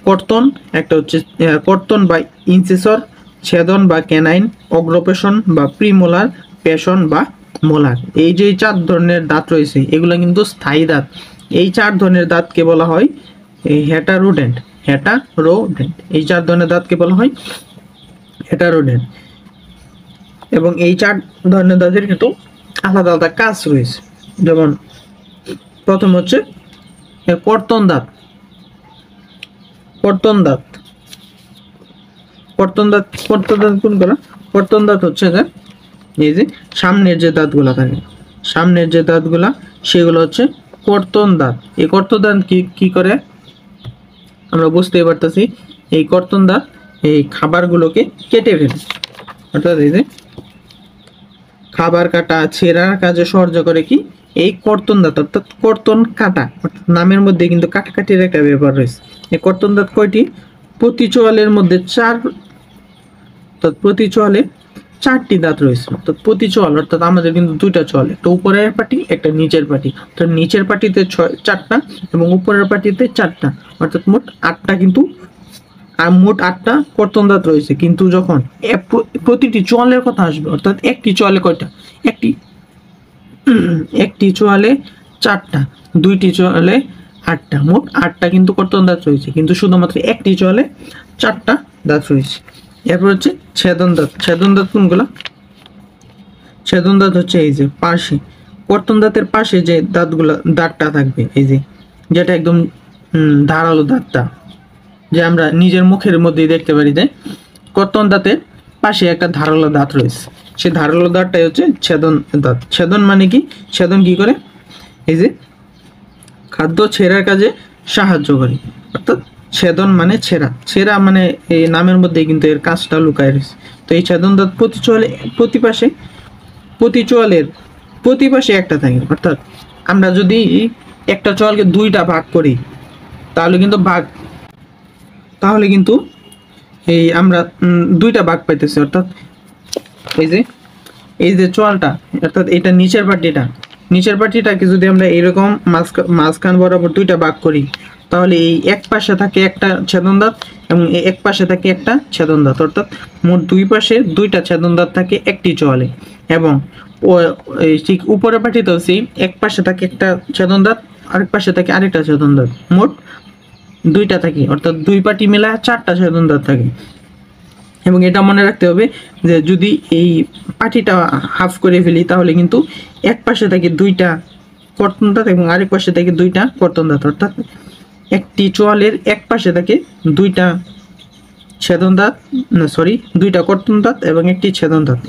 Speaker 1: কর্তন, একটা হচ্ছে কর্তন বা ইনসিসর, ছেদন বা ক্যানাইন, অগ্রপেশন বা প্রিমোলার, পেশন বা মোলার। এই যে 4 ধরনের দাঁত রয়েছে এগুলো কিন্তু স্থায়ী দাঁত। এই 4 ধরনের দাঁতকে বলা হয় হেটারোডেন্ট। এই 4 ধরনের দাঁতকে বলা হয় হেটারোডেন্ট। এবং এই 4 ধরনের দাঁতের কিন্তু আলাদা আলাদা কাজ রয়েছে। যেমন প্রথম হচ্ছে কর্তন দাঁত। কোনগুলো? কর্তন দাঁত হচ্ছে যে এই যে সামনের যে দাঁতগুলা থাকে, সামনের যে দাঁতগুলা সেগুলো হচ্ছে কর্তন দাঁত। এই কর্তন দাঁত কি করে আমরা বুঝতেই পারতেছি। এই কর্তন দাঁত এই খাবারগুলোকে কেটে ফেলে, অর্থাৎ এই যে খাবার কাটা ছেঁড়ার কাজে সাহায্য করে কি এই কর্তন দাঁত, অর্থাৎ কর্তন কাটা, অর্থাৎ নামের মধ্যে কিন্তু কাটাকাটির একটা ব্যাপার রয়েছে। এই কর্তন দাঁত কয়টি? প্রতি চোয়ালের মধ্যে 4, অর্থাৎ প্রতি চোয়ালে 4টি দাঁত রয়েছে। অর্থাৎ প্রতি চোয়াল, অর্থাৎ আমাদের কিন্তু 2টা চোয়াল, একটা উপরের পাটি একটা নিচের পাটি, অর্থাৎ নিচের পাটিতে 4টা এবং উপরের পাটিতে 4টা, অর্থাৎ মোট 8টা কিন্তু মোট 8টা কর্তন দাঁত রয়েছে। কিন্তু যখন প্রতিটি চোয়ালের কথা আসবে, অর্থাৎ একটি চোয়ালে কয়টা? একটি চোয়ালে 4টা, 2টি চোয়ালে 8টা, মোট 8টা কিন্তু কর্তন দাঁত রয়েছে, কিন্তু শুধুমাত্র একটি চোয়ালে 4টা দাঁত রয়েছে। এরপর হচ্ছে ছেদন দাঁত। ছেদন দাঁত কোনগুলা? ছেদন দাঁত হচ্ছে এই যে পাশে, কর্তন দাঁতের পাশে যে দাঁতটা থাকবে, এই যে যেটা একদম ধারালো দাঁতটা, যে আমরা নিজের মুখের মধ্যেই দেখতে পারি যে কর্তন দাঁতের পাশে একটা ধারালো দাঁত রয়েছে, সেই ধারালো দাঁতটাই হচ্ছে ছেদন দাঁত। ছেদন মানে কি? ছেদন কি করে? এই যে খাদ্য ছেঁড়ার কাজে সাহায্য করে, অর্থাৎ ছেদন মানে ছেঁড়া মানে এই নামের মধ্যে কিন্তু এর কাজটা লুকায় রয়েছে। তো এই ছেদন দাঁত প্রতি চোয়ালের প্রতি পাশে একটা থাকে, অর্থাৎ আমরা যদি একটা চোয়ালকে 2টা ভাগ করি তাহলে কিন্তু এই আমরা 2টা ভাগ পাইতেছি। অর্থাৎ এই যে চোয়ালটা, অর্থাৎ এটা নিচের পাটিটাকে যদি আমরা এরকম মাঝখান বরাবর 2টা ভাগ করি তাহলে এই এক পাশে থাকে একটা ছেদন দাঁত এবং এক পাশে থাকে একটা ছেদন দাঁত, অর্থাৎ মোট 2 পাশে 2টা ছেদন দাঁত থাকে একটি চোয়ালে। এবং ঠিক উপরের পাটিতেও সেই এক পাশে থাকে একটা ছেদন দাঁত, আরেক পাশে থাকে আরেকটা ছেদন দাঁত, মোট 2টা থাকে, অর্থাৎ 2 পাটি মিলা 4টা ছেদন দাঁত থাকে। এবং এটা মনে রাখতে হবে যে যদি এই পাটিটা হাফ করে ফেলি তাহলে কিন্তু এক পাশে থাকে 2টা কর্তন দাঁত এবং আরেক পাশে থাকে 2টা কর্তন দাঁত, অর্থাৎ একটি চোয়ালের এক পাশে থাকে 2টা ছেদন দাঁত, 2টা কর্তন দাঁত এবং একটি ছেদন দাঁত।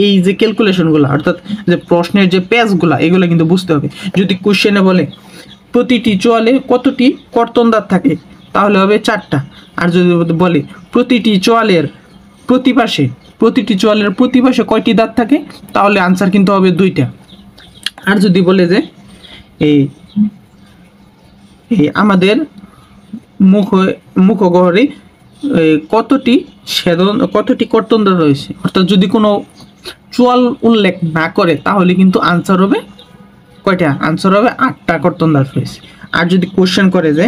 Speaker 1: এই যে ক্যালকুলেশনগুলো, অর্থাৎ যে প্রশ্নের যে পেজগুলো, এগুলো কিন্তু বুঝতে হবে। যদি কোশ্চেনে বলে প্রতিটি চোয়ালে কতটি কর্তন দাঁত থাকে তাহলে হবে 4টা। আর যদি বলে প্রতিটি চোয়ালের প্রতি পাশে কয়টি দাঁত থাকে তাহলে আনসার কিন্তু হবে 2টা। আর যদি বলে যে এই আমাদের মুখগহ্বরে কতটি কর্তন দাঁত রয়েছে, অর্থাৎ যদি কোনো চোয়াল উল্লেখ না করে তাহলে কিন্তু আনসার হবে কয়টা? আনসার হবে 8টা কর্তন দাঁত রয়েছে। আর যদি কোশ্চেন করে যে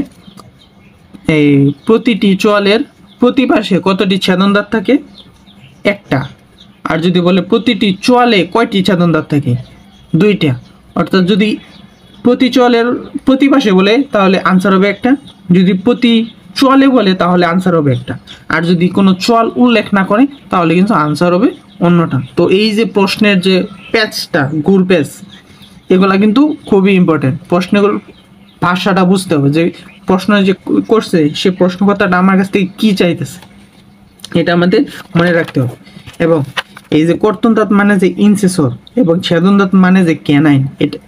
Speaker 1: এই প্রতিটি চোয়ালের প্রতি পাশে কতটি ছেদন দাঁত থাকে? 1টা। আর যদি বলে প্রতিটি চোয়ালে কয়টি ছেদন দাঁত থাকে? 2টা। অর্থাৎ যদি প্রতি চোয়ালের প্রতি পাশে বলে তাহলে আনসার হবে 1টা, যদি প্রতি চোয়ালে বলে তাহলে আনসার হবে 1টা। আর যদি কোনো চোয়াল উল্লেখ না করে তাহলে কিন্তু আনসার হবে অন্যটা। তো এই যে প্রশ্নের যে প্যাচটা, গুল প্যাচ, এগুলা কিন্তু খুবই ইম্পর্টেন্ট। ভাষাটা বুঝতে হবে, যে প্রশ্ন যে করছে সে প্রশ্ন কথাটা আমার কাছ থেকে কি চাইতেছে, এটা আমাদের মনে রাখতে হবে। এবং এই যে কর্তন দাঁত মানে যে ইনসেসর এবং ছেদন দাঁত মানে যে ক্যানাইন, এটা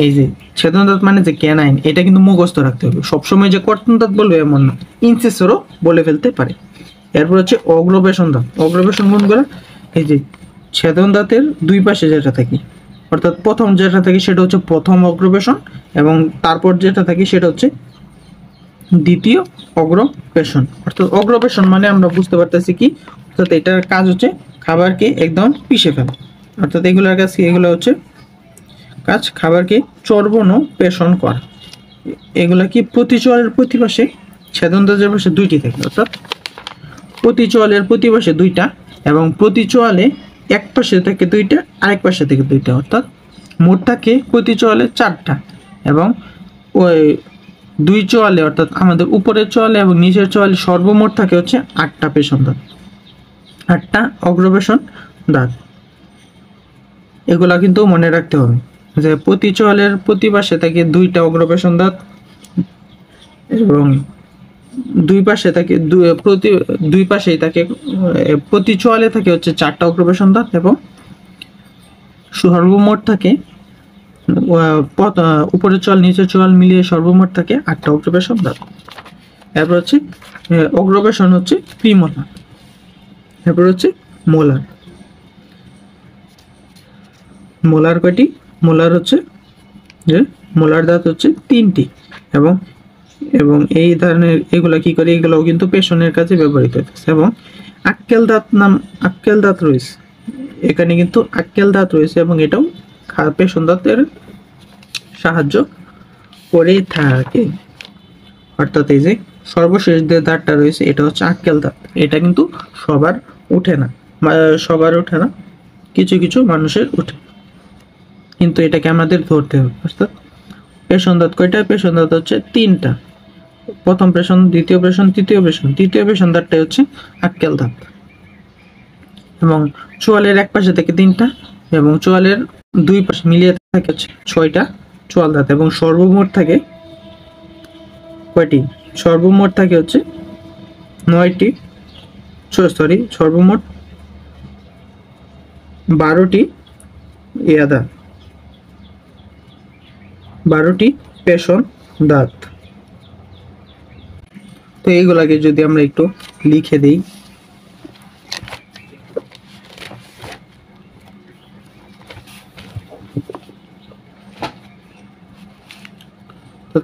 Speaker 1: এই যে ছেদন দাঁত মানে যে ক্যানাইন, এটা কিন্তু মুখস্থ রাখতে হবে। সবসময় যে কর্তন দাঁত বলবে এমন না, ইনসেসরও বলে ফেলতে পারে। এরপর হচ্ছে অগ্রবেশন দাঁত। অগ্রবেশন কোনগুলো? এই যে ছেদন দাঁতের দুই পাশে যেটা থাকে, অর্থাৎ প্রথম যেটা থাকে সেটা হচ্ছে প্রথম অগ্রবেশন, এবং তারপর যেটা থাকে সেটা হচ্ছে দ্বিতীয় অগ্রবেশন। অর্থাৎ অগ্রবেশন মানে আমরা বুঝতে পারতেছি কি, অর্থাৎ এটার কাজ হচ্ছে খাবারকে একদম পিষে ফেলা। অর্থাৎ এগুলোর কাজ কি? এগুলো হচ্ছে কাজ খাবারকে চর্বণ ও পেষণ করা। এগুলা কি প্রতি চোয়ালের প্রতি পাশে, ছেদন দাঁতের পাশে দুইটি থাকে, অর্থাৎ প্রতি চোয়ালের প্রতি পাশে দুইটা, এবং প্রতি চোয়ালে এক পাশে থেকে দুইটা, আরেক পাশে থেকে দুইটা, অর্থাৎ মোট থাকে প্রতি চোয়ালে চারটা, এবং ওই দুই চোয়ালে অর্থাৎ আমাদের উপরের চোয়ালে এবং নিচের চোয়ালে সর্বমোট থাকে হচ্ছে 8টা পেষণ দাঁত, 8টা অগ্রবেশন দাঁত। এগুলা কিন্তু মনে রাখতে হবে যে প্রতি চোয়ালের প্রতি পাশে থাকে 2টা অগ্রবেশন দাঁত, এবং দুই পাশে থাকে দুই পাশেই থাকে, প্রতি চোয়ালে থাকে হচ্ছে 4টা অগ্রবেশন দাঁত, এবং সর্বমোট থাকে উপরের চোয়াল নিচের চোয়াল মিলিয়ে সর্বমোট থাকে 8টা অগ্রবেশন দাঁত। এরপর হচ্ছে অগ্রবেশন হচ্ছে প্রিমোলার। এরপর হচ্ছে মোলার। মোলার কয়টি? মোলার হচ্ছে যে মোলার দাঁত হচ্ছে 3টি, এবং এবং এই ধরনের এগুলা কি করে, এগুলোও কিন্তু পেষণের কাজে ব্যবহৃত হচ্ছে। এবং আক্কেল দাঁত রয়েছে, এখানে কিন্তু আক্কেল দাঁত রয়েছে, এবং এটাও পেষণ দাঁতের সাহায্য করে থাকে। অর্থাৎ এই যে সর্বশেষ যে দাঁতটা রয়েছে এটা হচ্ছে আক্কেল দাঁত, এটা কিন্তু সবার উঠে না, কিছু কিছু মানুষের উঠে, কিন্তু এটাকে আমাদের ধরতে হবে। অর্থাৎ পেষণ দাঁত কয়টা? পেষণ দাঁত হচ্ছে 3টা, প্রথম পেষণ, দ্বিতীয় পেষণ, তৃতীয় পেষণ। তৃতীয় পেষণ দাঁতটাই হচ্ছে আক্কেল দাঁত, এবং চোয়ালের এক পাশে থেকে 3টা, এবং চোয়ালের দুই পাশে মিলিয়ে থাকে হচ্ছে 6টা চোয়াল দাঁত, এবং সর্বমোট থাকে কয়টি? সর্বমোট থাকে হচ্ছে 9টি, সর্বমোট 12টি দাঁত, 12টি পেষণ দাঁত। তো এইগুলাকে যদি আমরা একটু লিখে দিই,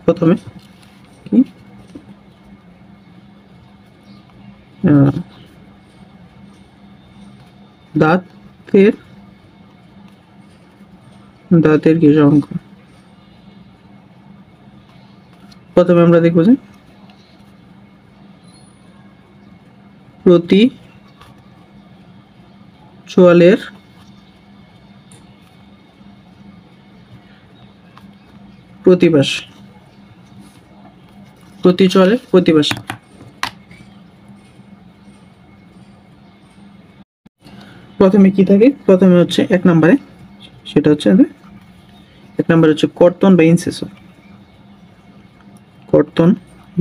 Speaker 1: প্রথমে কি দাঁতের কি সংখ্যা? প্রথমে আমরা দেখব যে প্রতি চোয়ালের প্রতি পাশে, প্রতি চোয়ালের প্রতি পাশে। প্রথমে কি থাকে? প্রথমে হচ্ছে 1 নম্বরে, সেটা হচ্ছে 1 নম্বরে হচ্ছে কর্তন বা ইনসেসর। কর্তন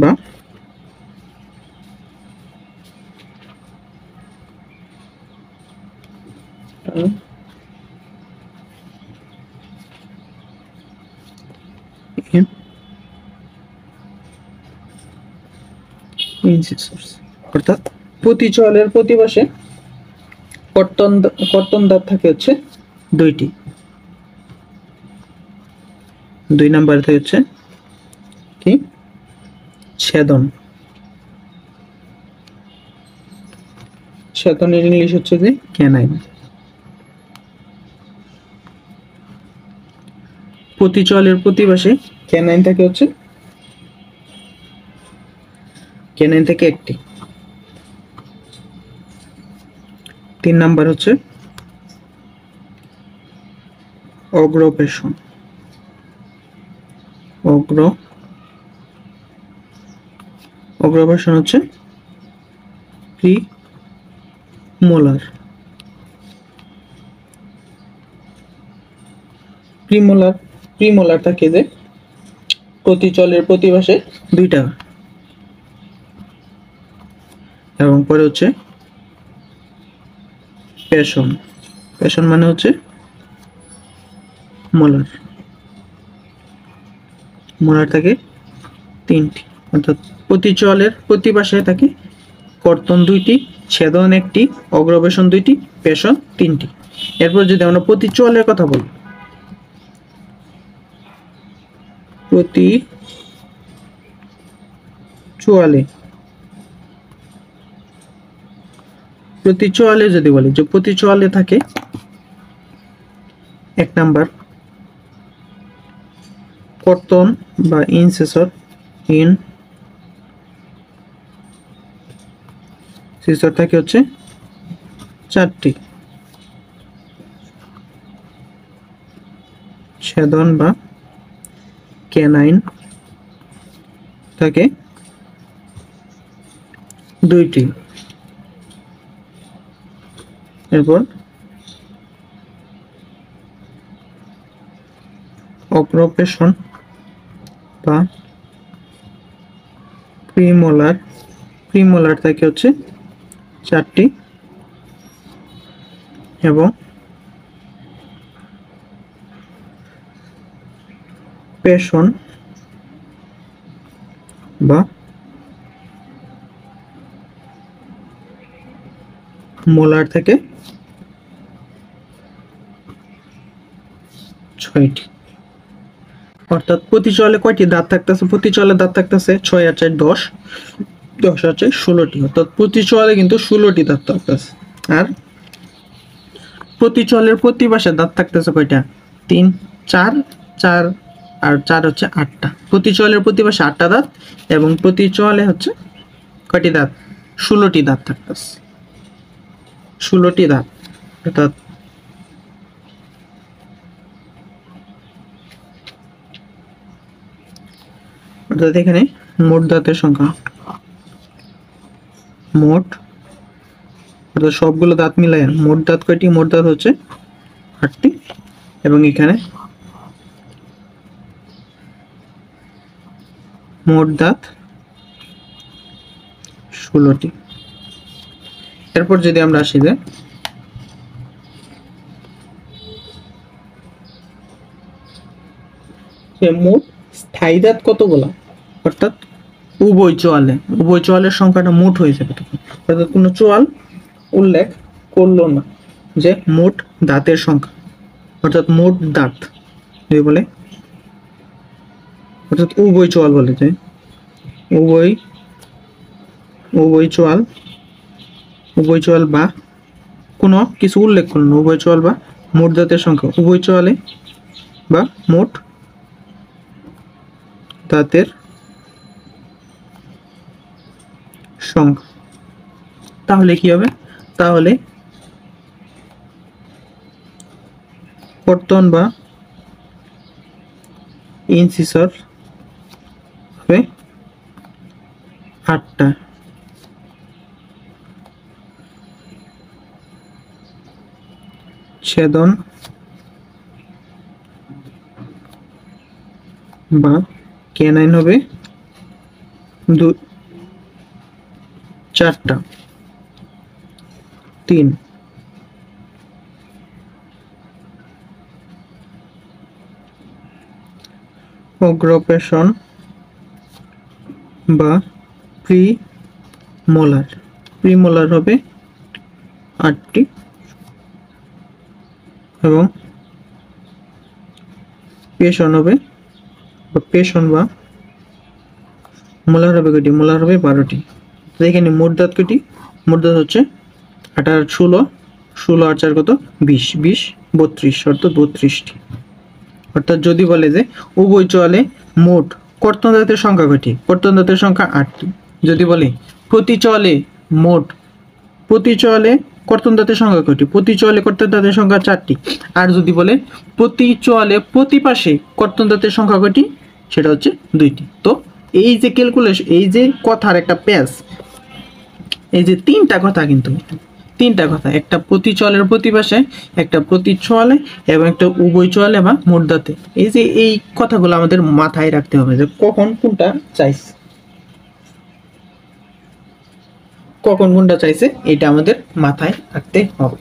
Speaker 1: বা অর্থাৎ প্রতি চোয়ালের প্রতি পাশে কর্তন দাঁত থাকে হচ্ছে 2টি। 2 নম্বরে থাকে হচ্ছে কি? ছেদন। ছেদনের ইংলিশ হচ্ছে যে ক্যানাইন। প্রতি চোয়ালের প্রতি পাশে ক্যানাইন থাকে হচ্ছে, ক্যানাইন থেকে 1টি। 3 নাম্বার হচ্ছে অগ্রবেশন। অগ্রবেশন হচ্ছে প্রিমোলার। প্রিমোলার থাকে যে প্রতি চলের প্রতি পাশে 2 টাকা। এবং পরে হচ্ছে পেশন। পেশন মানে হচ্ছে মোলার। মোলার থাকে 3টি, অর্থাৎ প্রতি চলের প্রতি পাশে থাকে কর্তন 2টি, ছেদন 1টি, অগ্রবেশন 2টি, পেশন 3টি। এরপর যদি আমরা প্রতি চলের কথা বলি, প্রতি চোয়ালে যদি বলি যে প্রতি চোয়ালে থাকে 1 নাম্বার কর্তন বা ইনসেসর থাকে হচ্ছে 4টি, ছেদন বা ক্যানাইন থাকে 2টি। এরপর অগ্রপেশন বা প্রিমোলার থাকে হচ্ছে 4টি, এবং পেশন বা মোলার থেকে 6টি। অর্থাৎ প্রতি চলে কয়টি দাঁত থাকতেছে? প্রতি চলে দাঁত থাকতেছে 6 আর 4 10, 10 আর 4 16টি, অর্থাৎ প্রতি চলে কিন্তু 16টি দাঁত থাকতেছে। আর প্রতি চলের প্রতি পাশে দাঁত থাকতেছে কয়টা? 3 4 4 আর 4 হচ্ছে 8টা। প্রতি চলের প্রতি পাশে 8টা দাঁত, এবং প্রতি চলে হচ্ছে কয়টি দাঁত? 16টি দাঁত থাকতেছে। 16টি দাঁত, অর্থাৎ এখানে মোট দাঁতের সংখ্যা, অর্থাৎ সবগুলো দাঁত মিলাই মোট দাঁত কয়টি? মোট দাঁত হচ্ছে 8টি, এবং এখানে মোট দাঁত 16টি। এরপর যদি আমরা আসি যে মোট স্থায়ী দাঁত কতগুলা, অর্থাৎ উভয় চোয়ালের সংখ্যাটা মোট হয়ে যাবে তখন, অর্থাৎ কোনো চোয়াল উল্লেখ করলো না যে মোট দাঁতের সংখ্যা, অর্থাৎ মোট দাঁত যদি বলে, অর্থাৎ উভয় চোয়াল বলে যে উভয় চোয়াল বা কোনো কিছু উল্লেখ করলো না, উভয় চোয়াল বা মোট দাঁতের সংখ্যা, উভয় চোয়ালে বা মোট দাঁতের সংখ্যা। তাহলে কি হবে? তাহলে কর্তন বা ইনসিসর হবে 8টা, ছেদন বা ক্যানাইন হবে 4টা, 3 অগ্রপেশন বা প্রিমোলার হবে 8টি, এবং পেশন বা মোলার হবে কয়টি? মোলার হবে 12টি। এখানে মোট দাঁত কয়টি? মোট দাঁত হচ্ছে 8 আর 16, 16 আর 4 কত? 20, 20 32, অর্থাৎ 32টি। অর্থাৎ যদি বলে যে উভয় চলে মোট কর্তন দাঁতের সংখ্যা কয়টি? কর্তন দাঁতের সংখ্যা 8টি। যদি বলে প্রতি চলে কর্তন দাঁতের সংখ্যা কয়টি? প্রতি চলে কর্তন দাঁতের সংখ্যা 4টি। আর যদি বলে প্রতি চলে প্রতি পাশে কর্তন দাঁতের সংখ্যা কয়টি? সেটা হচ্ছে 2টি। তো এই যে ক্যালকুলেশন, এই যে কথার একটা প্যাচ, এই যে 3টা কথা, কিন্তু তিনটা কথা, একটা প্রতি চলের প্রতি পাশে, একটা প্রতি চলে এবং একটা উভয় চলে বা মোট দাঁতে। এই যে এই কথাগুলো আমাদের মাথায় রাখতে হবে যে কখন কোনটা চাইছে, কখন কোনটা চাইছে এটা আমাদের মাথায় রাখতে হবে।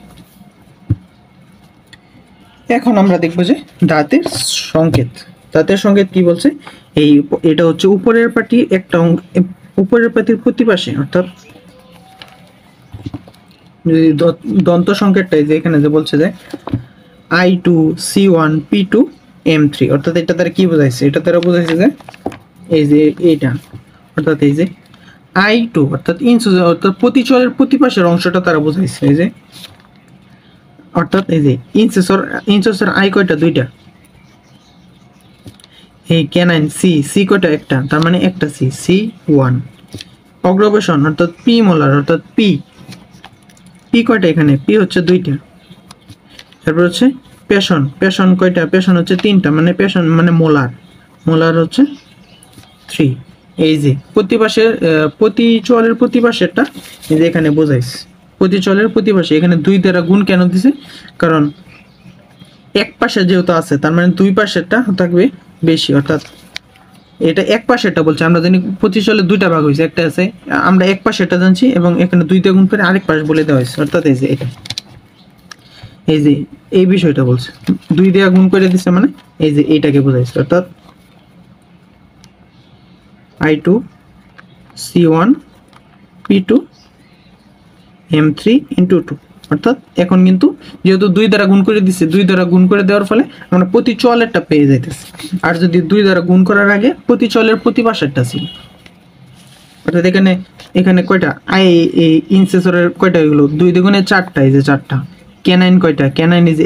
Speaker 1: এখন আমরা দেখবো যে দাঁতের সংকেত। দাঁতের সংকেত কি বলছে, এটা হচ্ছে উপরের পাটি একটা উপরের পাটির প্রতি পাশে, অর্থাৎ যদি দন্ত সংকেতটা যে এখানে যে বলছে যে I2 C1 P2 M3, অর্থাৎ এটা দ্বারা কি বোঝাইছে, এটা দ্বারা বোঝাইছে যে এই যে এইটা, অর্থাৎ এই যে I2 অর্থাৎ অর্থাৎ প্রতি চলের প্রতি পাশের অংশটা তারা বোঝাইছে। এই যে অর্থাৎ এই যে ইনসেসর আই কয়টা, দুইটা। এই ক্যানাইন সি কয়টা, একটা, তার মানে একটা C1। অগ্রবেশন অর্থাৎ পি মোলার, অর্থাৎ পি কয়টা, এখানে পি হচ্ছে দুইটা। তারপর হচ্ছে পেশন কয়টা, পেশন হচ্ছে তিনটা, মানে পেশন মানে মোলার হচ্ছে 3। এই যে প্রতি পাশের প্রতি চলের প্রতি পাশেরটা এই যে এখানে বোঝাইছে, প্রতি চলের প্রতি পাশে এখানে 2 দ্বারা গুণ কেন দিছে, কারণ এক পাশে যেহেতু আছে তার মানে দুই পাশেরটা থাকবে বেশি, অর্থাৎ এটা এক পাশেরটা বলছে। আমরা জানি প্রতি চলে দুইটা ভাগ হয়েছে, একটা আছে আমরা এক পাশেরটা জানছি এবং এখানে 2 দিয়ে গুণ করে আরেক পাশ বলে দেওয়া হয়েছে, অর্থাৎ এই যে এটা, এই যে এই বিষয়টা বলছে 2 দিয়ে গুণ করে দিছে, মানে এই যে এইটাকে বোঝাইছে, অর্থাৎ I2 C1 P2 M3 into 2। অর্থাৎ এখন কিন্তু যেহেতু 2 দ্বারা গুণ করে দিচ্ছে, 2 দ্বারা গুণ করে দেওয়ার ফলে আমরা প্রতি চলেরটা পেয়ে যাইতেছি। আর যদি 2 দ্বারা গুণ করার আগে প্রতি চলের প্রতি পাশেরটা ছিল, অর্থাৎ এখানে কয়টা এই ইনসেসরের কয়টা, এগুলো 2 দ্বিগুণে 4টা, এই যে 4টা। ক্যানাইন কয়টা, canine is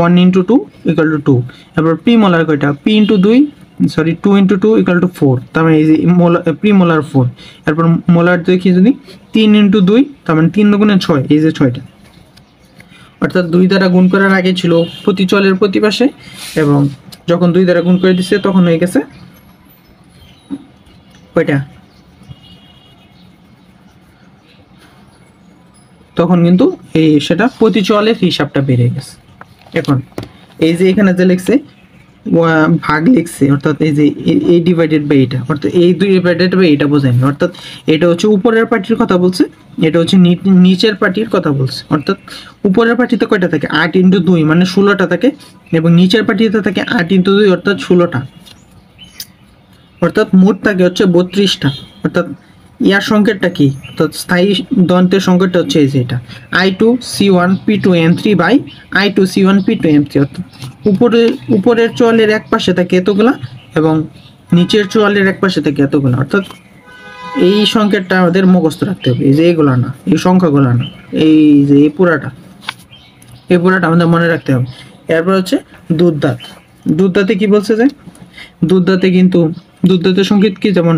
Speaker 1: 1 into 2 equal to 2। তারপর পি মোলার কয়টা, P into 2 2 into 2 equal to 4, তার মানে এই যে প্রি মোলার 4। তারপর মোলার দেখি যদি 3 into 2, তার মানে 3 দুগুণে 6, এই যে 6টা। অর্থাৎ 2 দ্বারা গুণ করার আগে ছিল প্রতি চলের প্রতি পাশে, এবং যখন 2 দ্বারা গুণ করে দিচ্ছে তখন হয়ে গেছে কয়টা, তখন কিন্তু এই সেটা প্রতি চলের হিসাবটা বেড়ে গেছে। এখন এই যে এখানে যে লিখছে ভাগ লিখছে, অর্থাৎ এই যে এই ডিভাইডেড বাই এটা, অর্থাৎ এই 2 ডিভাইডেড বাই এটা বোঝায়নি, অর্থাৎ এটা হচ্ছে উপরের পাটির কথা বলছে, এটা হচ্ছে নিচের পাটির কথা বলছে। অর্থাৎ উপরের পাটিতে কয়টা থাকে, 8 into 2 মানে 16টা থাকে, এবং নিচের পাটিতে থাকে 8 into 2 অর্থাৎ 16টা, অর্থাৎ মোট থাকে হচ্ছে 32টা। অর্থাৎ ইয়ার সংকেতটা কি, অর্থাৎ স্থায়ী দন্তের সংকেতটা হচ্ছে এই যে এটা I2 C1 P2 M3 by I2 C1 P2 M3। অর্থাৎ উপরের চলের এক পাশে থাকে এতগুলা এবং নিচের চলের এক পাশে থাকে এতগুলা। অর্থাৎ এই সংকেতটা আমাদের মুখস্থ রাখতে হবে, এই যে এগুলা না, এই সংখ্যাগুলা না, এই যে এই পুরাটা আমাদের মনে রাখতে হবে। এরপর হচ্ছে দুধদাঁতে কি বলছে যে দুধদাঁতের সংকেত কি, যেমন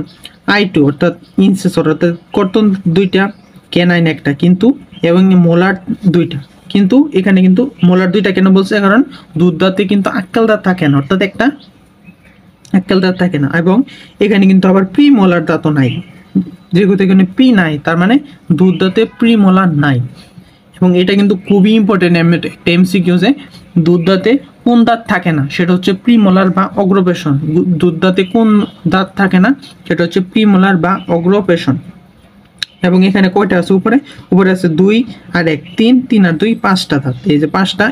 Speaker 1: I2 অর্থাৎ ইনসেসর অর্থাৎ কর্তন 2টা, ক্যানাইন একটা, কিন্তু এবং মোলার 2টা। কিন্তু এখানে কিন্তু মোলার 2টা কেন বলছে, কারণ দুধদাঁতে কিন্তু আক্কেল দাঁত থাকে না, অর্থাৎ একটা আক্কেল দাঁত থাকে না, এবং এখানে কিন্তু আবার প্রি মোলার দাঁতও নাই। যেহেতু এখানে প্রি নাই তার মানে দুধদাঁতে প্রি মোলার নাই। এবং এটা কিন্তু খুবই ইম্পর্টেন্ট একটা এমসিকিউ, যে দুধদাঁতে কোন দাঁত থাকে না, সেটা হচ্ছে প্রিমোলার বা অগ্রপেশন। দুধদাঁতে কোন দাঁত থাকে না, সেটা হচ্ছে প্রিমোলার বা অগ্রপেশন। এবং এখানে কয়টা আছে, উপরে আছে 2 আর 1, 3 আর 2 5টা দাঁত। এই যে 5টা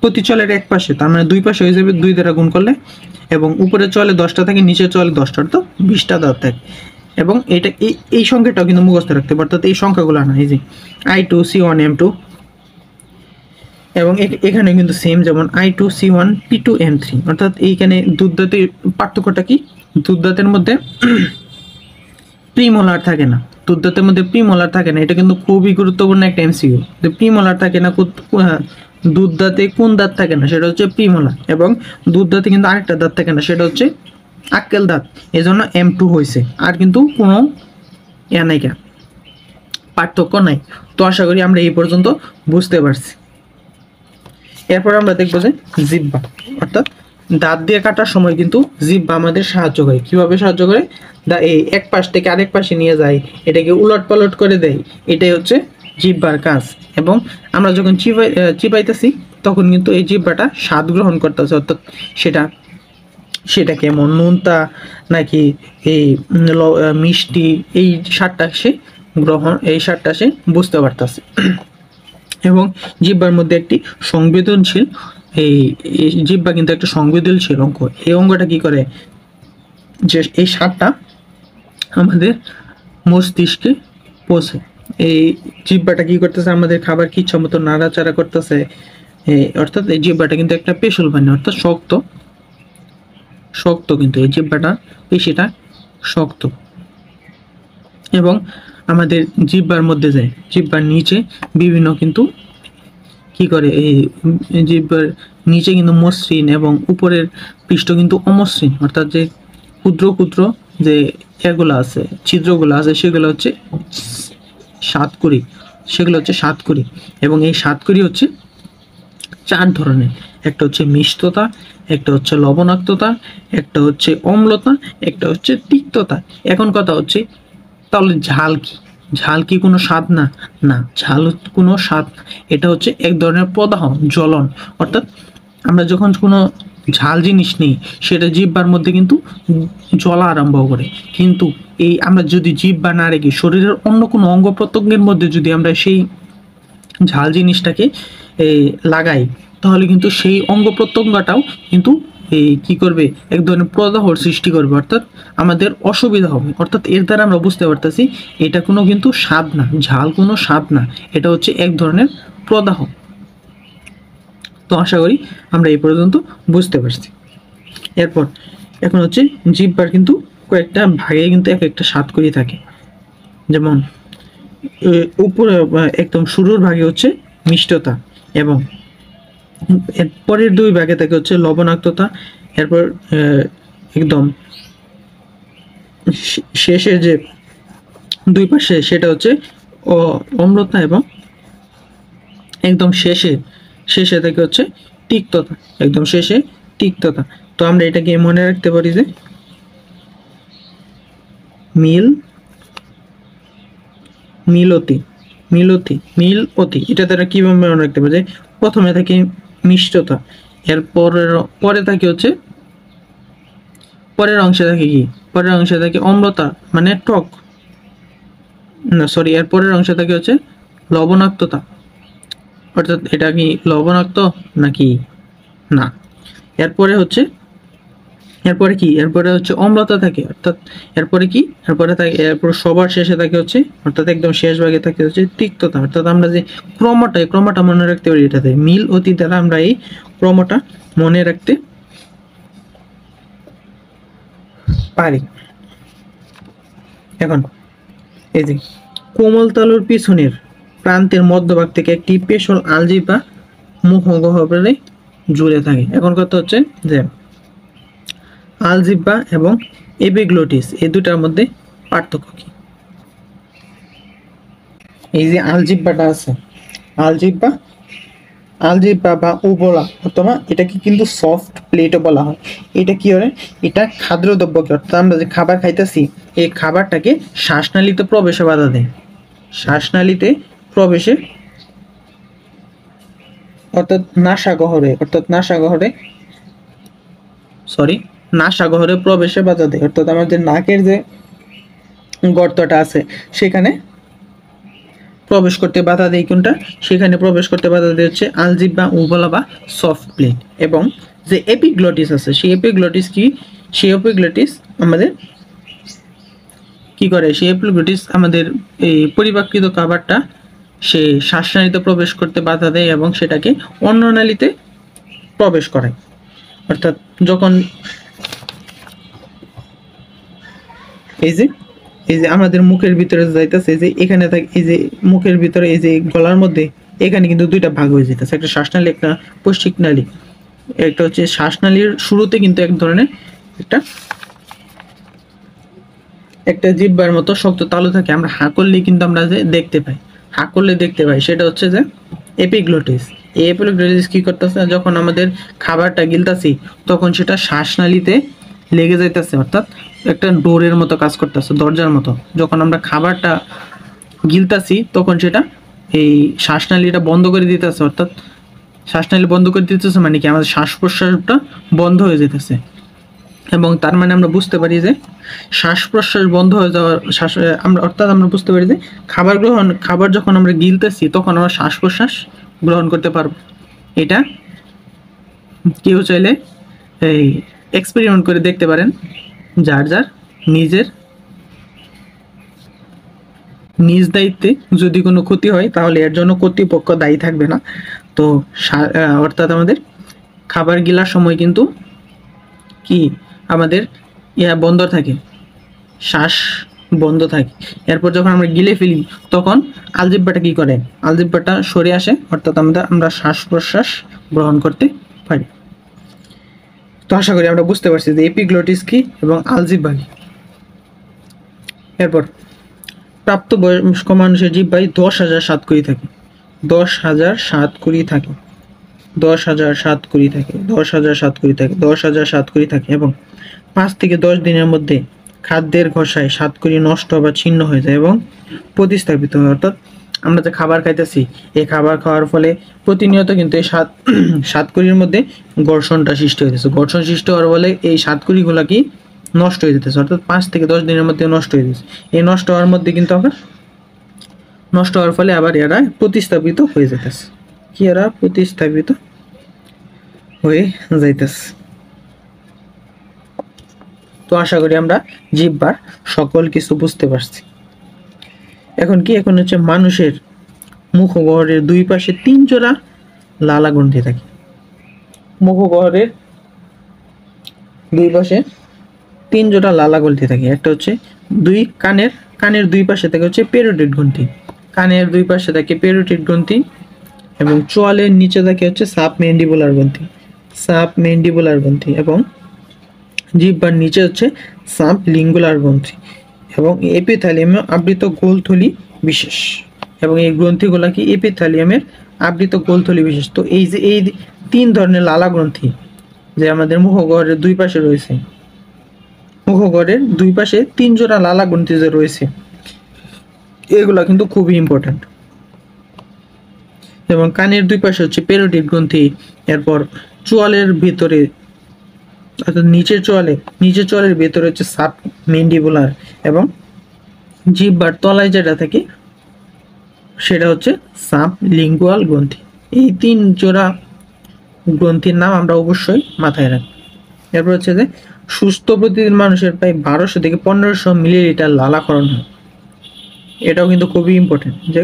Speaker 1: প্রতি চলের এক পাশে, তার মানে 2 পাশে হয়ে যাবে 2 দ্বারা গুণ করলে, এবং উপরে চলে 10টা থাকে, নিচে চলে 10টা, অর্থাৎ 20টা দাঁত থাকে। এবং এটা এই সংখ্যাটাও কিন্তু মুখস্থ রাখতে হবে, অর্থাৎ এই সংখ্যাগুলো না, এই যে I2 C1 M2, এবং এখানে কিন্তু সেম, যেমন I2 C1 P2 M3। অর্থাৎ এইখানে দুধদাঁতের পার্থক্যটা কি, দুধদাঁতের মধ্যে প্রিমোলার থাকে না, দুধদাঁতের মধ্যে প্রিমোলার থাকে না। এটা কিন্তু খুবই গুরুত্বপূর্ণ একটা এমসিকিউ, যে প্রিমোলার থাকে না, দুধদাঁতে কোন দাঁত থাকে না, সেটা হচ্ছে প্রিমোলার। এবং দুধদাঁতে কিন্তু আরেকটা দাঁত থাকে না, সেটা হচ্ছে আক্কেল দাঁত, এজন্য M2 হয়েছে। আর কিন্তু কোনো পার্থক্য নাই। তো আশা করি আমরা এই পর্যন্ত বুঝতে পারছি। এরপর আমরা দেখবো যে জিহ্বা, অর্থাৎ দাঁত দিয়ে কাটার সময় কিন্তু জিহ্বা আমাদের সাহায্য করে। কিভাবে সাহায্য করে, এই এক পাশ থেকে আরেক পাশে নিয়ে যায়, এটাকে উলট পালট করে দেয়, এটাই হচ্ছে জিহ্বার কাজ। এবং আমরা যখন চিবাইতেছি তখন কিন্তু এই জিহ্বাটা স্বাদ গ্রহণ করতেছে, অর্থাৎ সেটা কেমন নুনতা নাকি এই মিষ্টি, এই স্বাদটা সে বুঝতে পারতেছে। এবং জিহ্বার মধ্যে একটি সংবেদনশীল এই জিহ্বা কিন্তু একটা সংবেদনশীল অঙ্গ। এই অঙ্গটা কি করে, যে এই স্বাদটা আমাদের মস্তিষ্কে পৌঁছে। এই জিহ্বাটা কি করতেছে, আমাদের খাবার কি ইচ্ছা মতো নাড়াচাড়া করতেছে। অর্থাৎ এই জিহ্বাটা কিন্তু একটা পেশল বাহিনী, অর্থাৎ শক্ত কিন্তু এই জিহ্বাটা পেশিটা শক্ত। এবং আমাদের জিহ্বার মধ্যে যায়, জিহ্বার নিচে বিভিন্ন কিন্তু কি করে, এই জিহ্বার নিচে কিন্তু মসৃণ এবং উপরের পৃষ্ঠ কিন্তু অমসৃণ, অর্থাৎ যে ক্ষুদ্র ক্ষুদ্র যে এগুলো আছে, ছিদ্রগুলো আছে, সেগুলো হচ্ছে সাতকুড়ি। এবং এই সাতকুড়ি হচ্ছে 4 ধরনের। একটা হচ্ছে মিষ্টতা, একটা হচ্ছে লবণাক্ততা, একটা হচ্ছে অম্লতা, একটা হচ্ছে তিক্ততা। এখন কথা হচ্ছে, তাহলে ঝাল কি কোনো স্বাদ না? না, ঝাল কোনো স্বাদ না। এটা হচ্ছে এক ধরনের প্রদাহ, জ্বলন। অর্থাৎ আমরা যখন কোনো ঝাল জিনিস নিই, সেটা জিহ্বার মধ্যে কিন্তু জ্বলা আরম্ভ করে। কিন্তু এই আমরা যদি জিহ্বা না রেখে শরীরের অন্য কোনো অঙ্গ প্রত্যঙ্গের মধ্যে যদি আমরা সেই ঝাল জিনিসটাকে লাগাই, তাহলে কিন্তু সেই অঙ্গ প্রত্যঙ্গটাও কিন্তু এই কি করবে, এক ধরনের প্রদাহর সৃষ্টি করবে, অর্থাৎ আমাদের অসুবিধা হবে। অর্থাৎ এর দ্বারা আমরা বুঝতে পারতেছি এটা কোনো কিন্তু স্বাদ না, ঝাল কোনো স্বাদ না, এটা হচ্ছে এক ধরনের প্রদাহ। তো আশা করি আমরা এই পর্যন্ত বুঝতে পারছি। এখন হচ্ছে জিহ্বার কিন্তু কয়েকটা ভাগে কিন্তু এক একটা স্বাদ করে থাকে। যেমন উপরে একদম শুরুর ভাগে হচ্ছে মিষ্টতা, এবং এর পরের 2 ভাগে থাকে হচ্ছে লবণাক্ততা। এরপর একদম শেষের যে 2 পাশে সেটা হচ্ছে অম্লতা, এবং একদম শেষে থাকে হচ্ছে তিক্ততা, একদম শেষে তিক্ততা। তো আমরা এটাকে মনে রাখতে পারি যে মিলতি, এটা দ্বারা কিভাবে মনে রাখতে পারি, যে প্রথমে থাকে মিষ্টতা, পরে থাকে হচ্ছে পরের অংশে থাকে অম্লতা মানে টক, না সরি, এর পরের অংশে থাকে হচ্ছে লবণাক্ততা, অর্থাৎ এটা কি লবণাক্ত নাকি না। এরপরে হচ্ছে অম্লতা থাকে, অর্থাৎ এরপর সবার শেষে থাকে হচ্ছে, অর্থাৎ একদম শেষ ভাগে থাকে হচ্ছে তিক্ততা। অর্থাৎ আমরা যে ক্রমটা মনে রাখতে পারি, এটাতে মিল অতি দ্বারা আমরা এই ক্রমটা মনে রাখতে পারি। এখন এই যে কোমল তালুর পিছনের প্রান্তের মধ্যভাগ থেকে একটি পেশল আলজিহ্বা মুখগহ্বরে জুড়ে থাকে। এখন কথা হচ্ছে যে আলজিহ্বা এবং এপিগ্লটিস এই দুটার মধ্যে পার্থক্য কি? এই যে আলজিহ্বাটা আছে, আলজিহ্বা বা উবলা অথবা এটাকে কিন্তু সফট প্লেটও বলা হয়। এটা কি হয়, এটা খাদ্যদ্রব্যকে, অর্থাৎ আমরা যে খাবার খাইতেছি এই খাবারটাকে শ্বাসনালীতে প্রবেশে বাধা দেয়, অর্থাৎ নাসাগহরে প্রবেশে বাধা দেয়। অর্থাৎ আমাদের নাকের যে গর্তটা আছে সেখানে প্রবেশ করতে বাধা দেয় কোনটা, সেখানে প্রবেশ করতে বাধা দেয় হচ্ছে আলজিহ্বা, উবলা বা সফট প্লেট। এবং যে এপিগ্লটিস আছে সেই এপিগ্লটিস আমাদের কি করে, সেই এপিগ্লটিস আমাদের এই পরিপাকৃত খাবারটা সে শ্বাসনালীতে প্রবেশ করতে বাধা দেয় এবং সেটাকে অন্ননালীতে প্রবেশ করায়। অর্থাৎ যখন এই যে আমাদের মুখের ভিতরে যাইতেছে, যে এখানে থাকে, এই যে মুখের ভিতরে এই যে গলার মধ্যে এখানে কিন্তু 2টা ভাগ হয়ে যেতেছে, একটা শ্বাসনালী একটা পৌষ্টিক নালী। একটা হচ্ছে শ্বাসনালীর শুরুতে কিন্তু এক ধরনের একটা জিহ্বার মতো শক্ত তালু থাকে, আমরা হাঁ করলেই কিন্তু আমরা যে দেখতে পাই, সেটা হচ্ছে যে এপিগ্লটিস। এই এপিগ্লটিস কি করতেছে, যখন আমাদের খাবারটা গিলতাছি তখন সেটা শ্বাসনালীতে লেগে যাইতেছে, অর্থাৎ একটা ডোরের মতো কাজ করতেছে, দরজার মতো। যখন আমরা খাবারটা গিলতাছি তখন সেটা এই শ্বাসনালীটা বন্ধ করে দিতেছে, অর্থাৎ শ্বাসনালী বন্ধ করে দিতেছে মানে কি আমাদের শ্বাস প্রশ্বাসটা বন্ধ হয়ে যেতেছে। এবং তার মানে আমরা বুঝতে পারি যে শ্বাস প্রশ্বাস বন্ধ হয়ে যাওয়ার আমরা বুঝতে পারি যে খাবার যখন আমরা গিলতেছি তখন আমরা শ্বাস প্রশ্বাস গ্রহণ করতে পারবো। এটা কেউ চাইলে এই এক্সপেরিমেন্ট করে দেখতে পারেন, যার যার নিজ দায়িত্বে। যদি কোনো ক্ষতি হয় তাহলে এর জন্য কর্তৃপক্ষ দায়ী থাকবে না। তো অর্থাৎ আমাদের খাবার গিলার সময় কিন্তু কি আমাদের বন্ধ থাকে, শ্বাস বন্ধ থাকে। এরপর যখন আমরা গিলে ফেলি তখন আলজিহ্বাটা কি করে, আলজিহ্বাটা সরে আসে, অর্থাৎ আমরা শ্বাস প্রশ্বাস গ্রহণ করতে পারি। তো আশা করি আমরা বুঝতে পারছি যে এপিগ্লটিস কি এবং আলজিহ্বা কি। এরপর প্রাপ্তবয়স্ক মানুষের জিহ্বায় 10,000 সাতকড়ি থাকে, 10,000 সাতকড়ি থাকে, 10,000 সাতকড়ি থাকে, 10,000 সাতকড়ি থাকে, 10,000 সাতকড়ি থাকে এবং 5 থেকে 10 দিনের মধ্যে খাদ্যের ঘষায় সাতকড়ি নষ্ট বা ছিন্ন হয়ে যায় এবং প্রতিস্থাপিত হয়। অর্থাৎ আমরা যে খাবার খাইতেছি, এই খাবার খাওয়ার ফলে প্রতিনিয়ত কিন্তু এই সাতকড়ির মধ্যে ঘর্ষণটা সৃষ্টি হইতেছে। ঘর্ষণ সৃষ্টি হওয়ার ফলে এই সাতকড়িগুলা কি নষ্ট হয়ে যেতেছে, অর্থাৎ 5 থেকে 10 দিনের মধ্যে নষ্ট হয়ে যেতেছে। এই নষ্ট হওয়ার মধ্যে কিন্তু নষ্ট হওয়ার ফলে আবার এরা প্রতিস্থাপিত হয়ে যেতেছে। কি এরা প্রতিস্থাপিত হয়ে যাইতেছে। তো আশা করি আমরা জিহ্বার সকল কিছু বুঝতে পারছি। এখন হচ্ছে মানুষের মুখগহ্বরের 2 পাশে 3 জোড়া লালা গ্রন্থি থাকে। মুখগহ্বরের 2 পাশে 3 জোড়া লালা গ্রন্থি থাকে। একটা হচ্ছে কানের 2 পাশে থাকে হচ্ছে প্যারোটিড গ্রন্থি, কানের 2 পাশে থাকে প্যারোটিড গ্রন্থি এবং চোয়ালের নিচে থাকে হচ্ছে সাবমেন্ডিবুলার গ্রন্থি এবং জিহ্বার নিচে হচ্ছে সাবলিঙ্গুলার গ্রন্থি এবং এপিথেলিয়ামে আবৃত গোলথলি বিশেষ। এবং এই গ্রন্থিগুলা কি এপিথেলিয়ামের আবৃত গোলথলি বিশেষ। তো এই যে এই 3 ধরনের লালা গ্রন্থি যে আমাদের মুখগহ্বরের 2 পাশে রয়েছে, মুখগহ্বরের 2 পাশে 3 জোড়া লালা গ্রন্থি যে রয়েছে, এগুলা কিন্তু খুবই ইম্পর্টেন্ট। এবং কানের 2 পাশে হচ্ছে প্যারোটিড গ্রন্থি। এরপর চোয়ালের ভিতরে অর্থাৎ নিচের চোয়ালের ভিতরে হচ্ছে সাবমেন্ডিবুলার এবং জিহ্বার তলায় যেটা থাকে সেটা হচ্ছে সাবলিঙ্গুয়াল গ্রন্থি। এই 3 জোড়া গ্রন্থির নাম আমরা অবশ্যই মাথায় রাখবো। এরপর হচ্ছে যে সুস্থ প্রতিদিন মানুষের প্রায় 1200 থেকে 1500 মিলিলিটার লালাক্ষরণ হয়। এটাও কিন্তু খুবই ইম্পর্টেন্ট যে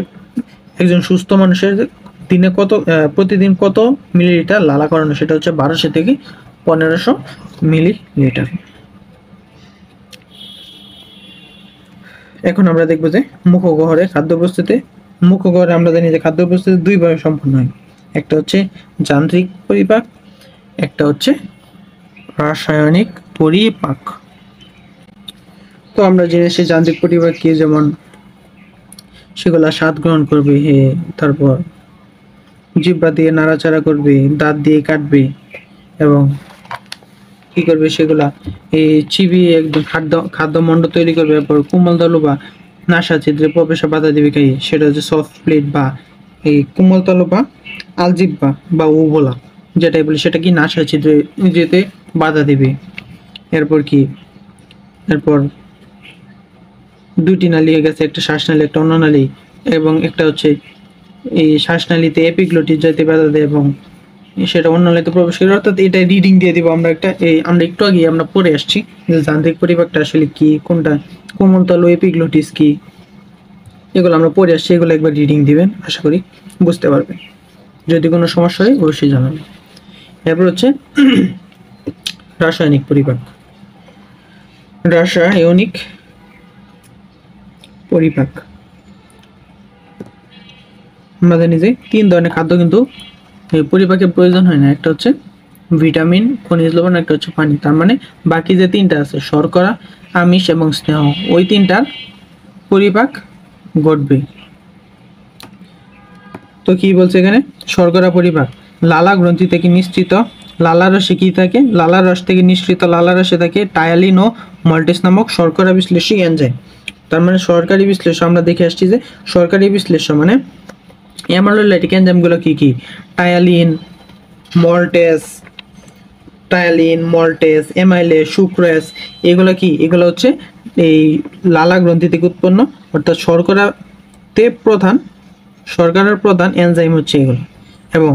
Speaker 1: একজন সুস্থ মানুষের দিনে প্রতিদিন কত মিলিলিটার লালাক্ষরণ হয়, সেটা হচ্ছে 1200 থেকে 1500 মিলিলিটার। এখন আমরা দেখবো যে মুখগহ্বরে আমরা জানি যে খাদ্য প্রস্তুতি 2 ভাবে সম্পন্ন হয়। একটা হচ্ছে যান্ত্রিক পরিপাক, একটা হচ্ছে রাসায়নিক পরিপাক। তো আমরা জেনেছি যান্ত্রিক পরিপাক কি, যেমন সেগুলা স্বাদ গ্রহণ করবে, তারপর জিহ্বা দিয়ে নাড়াচাড়া করবে, দাঁত দিয়ে কাটবে এবং কি করবে সেগুলা এই চিবিয়ে একদম খাদ্য মণ্ড তৈরি করবে। এরপর কোমল তলু বা নাসা ছিদ্রে প্রবেশে বাধা দিবে খাইয়ে, সেটা হচ্ছে সফট প্লেট বা এই কোমল তলু বা আলজিহ্বা বা উভলা যেটাই বলি, সেটা কি নাসা ছিদ্রে যেতে বাধা দিবে। এরপর 2টি নালী হয়ে গেছে, একটা শ্বাসনালী একটা অন্ননালী, এবং একটা হচ্ছে এই শ্বাসনালীতে এপিগ্লটিস যেতে বাধা দেয় এবং সেটা অন্ননালীতে প্রবেশ করে। অর্থাৎ এটা রিডিং দিয়ে দিব আমরা আমরা একটু আগে আমরা পড়ে আসছি যে যান্ত্রিক পরিপাকটা আসলে কি, কোনটা কোমলতল এপিগ্লটিস কি, এগুলো আমরা পড়ে আসছি। এগুলো একবার রিডিং দিবেন, আশা করি বুঝতে পারবেন। যদি কোনো সমস্যা হয় অবশ্যই জানাবেন। এরপর হচ্ছে রাসায়নিক পরিপাক। রাসায়নিক পরিপাক আমরা জানি যে 3 ধরনের খাদ্য কিন্তু পরিপাকের প্রয়োজন হয় না। একটা হচ্ছে ভিটামিন, খনিজ লবণ, একটা হচ্ছে পানি। তার মানে বাকি যে 3টা আছে শর্করা, আমিষ এবং স্নেহ, ওই 3টার পরিপাক ঘটবে। তো কি বলছে এখানে, শর্করা পরিপাক লালা গ্রন্থি থেকে নিঃসৃত লালারসে কি থাকে, লালার রস থেকে নিঃসৃত লালারসে থাকে টায়ালিন ও মল্টেস নামক শর্করা বিশ্লেষী এনজাইম। তার মানে সরকারি বিশ্লেষণ আমরা দেখে আসছি যে সরকারি বিশ্লেষণ মানে অ্যামাইলোলাইটিক এনজাইমগুলো কি কি? টায়ালিন, মল্টেস, এমাইলেস, সুক্রেস, এগুলো কি? এগুলো হচ্ছে এই লালা গ্রন্থি থেকে উৎপন্ন, অর্থাৎ শর্করার প্রধান এনজাইম হচ্ছে এগুলো। এবং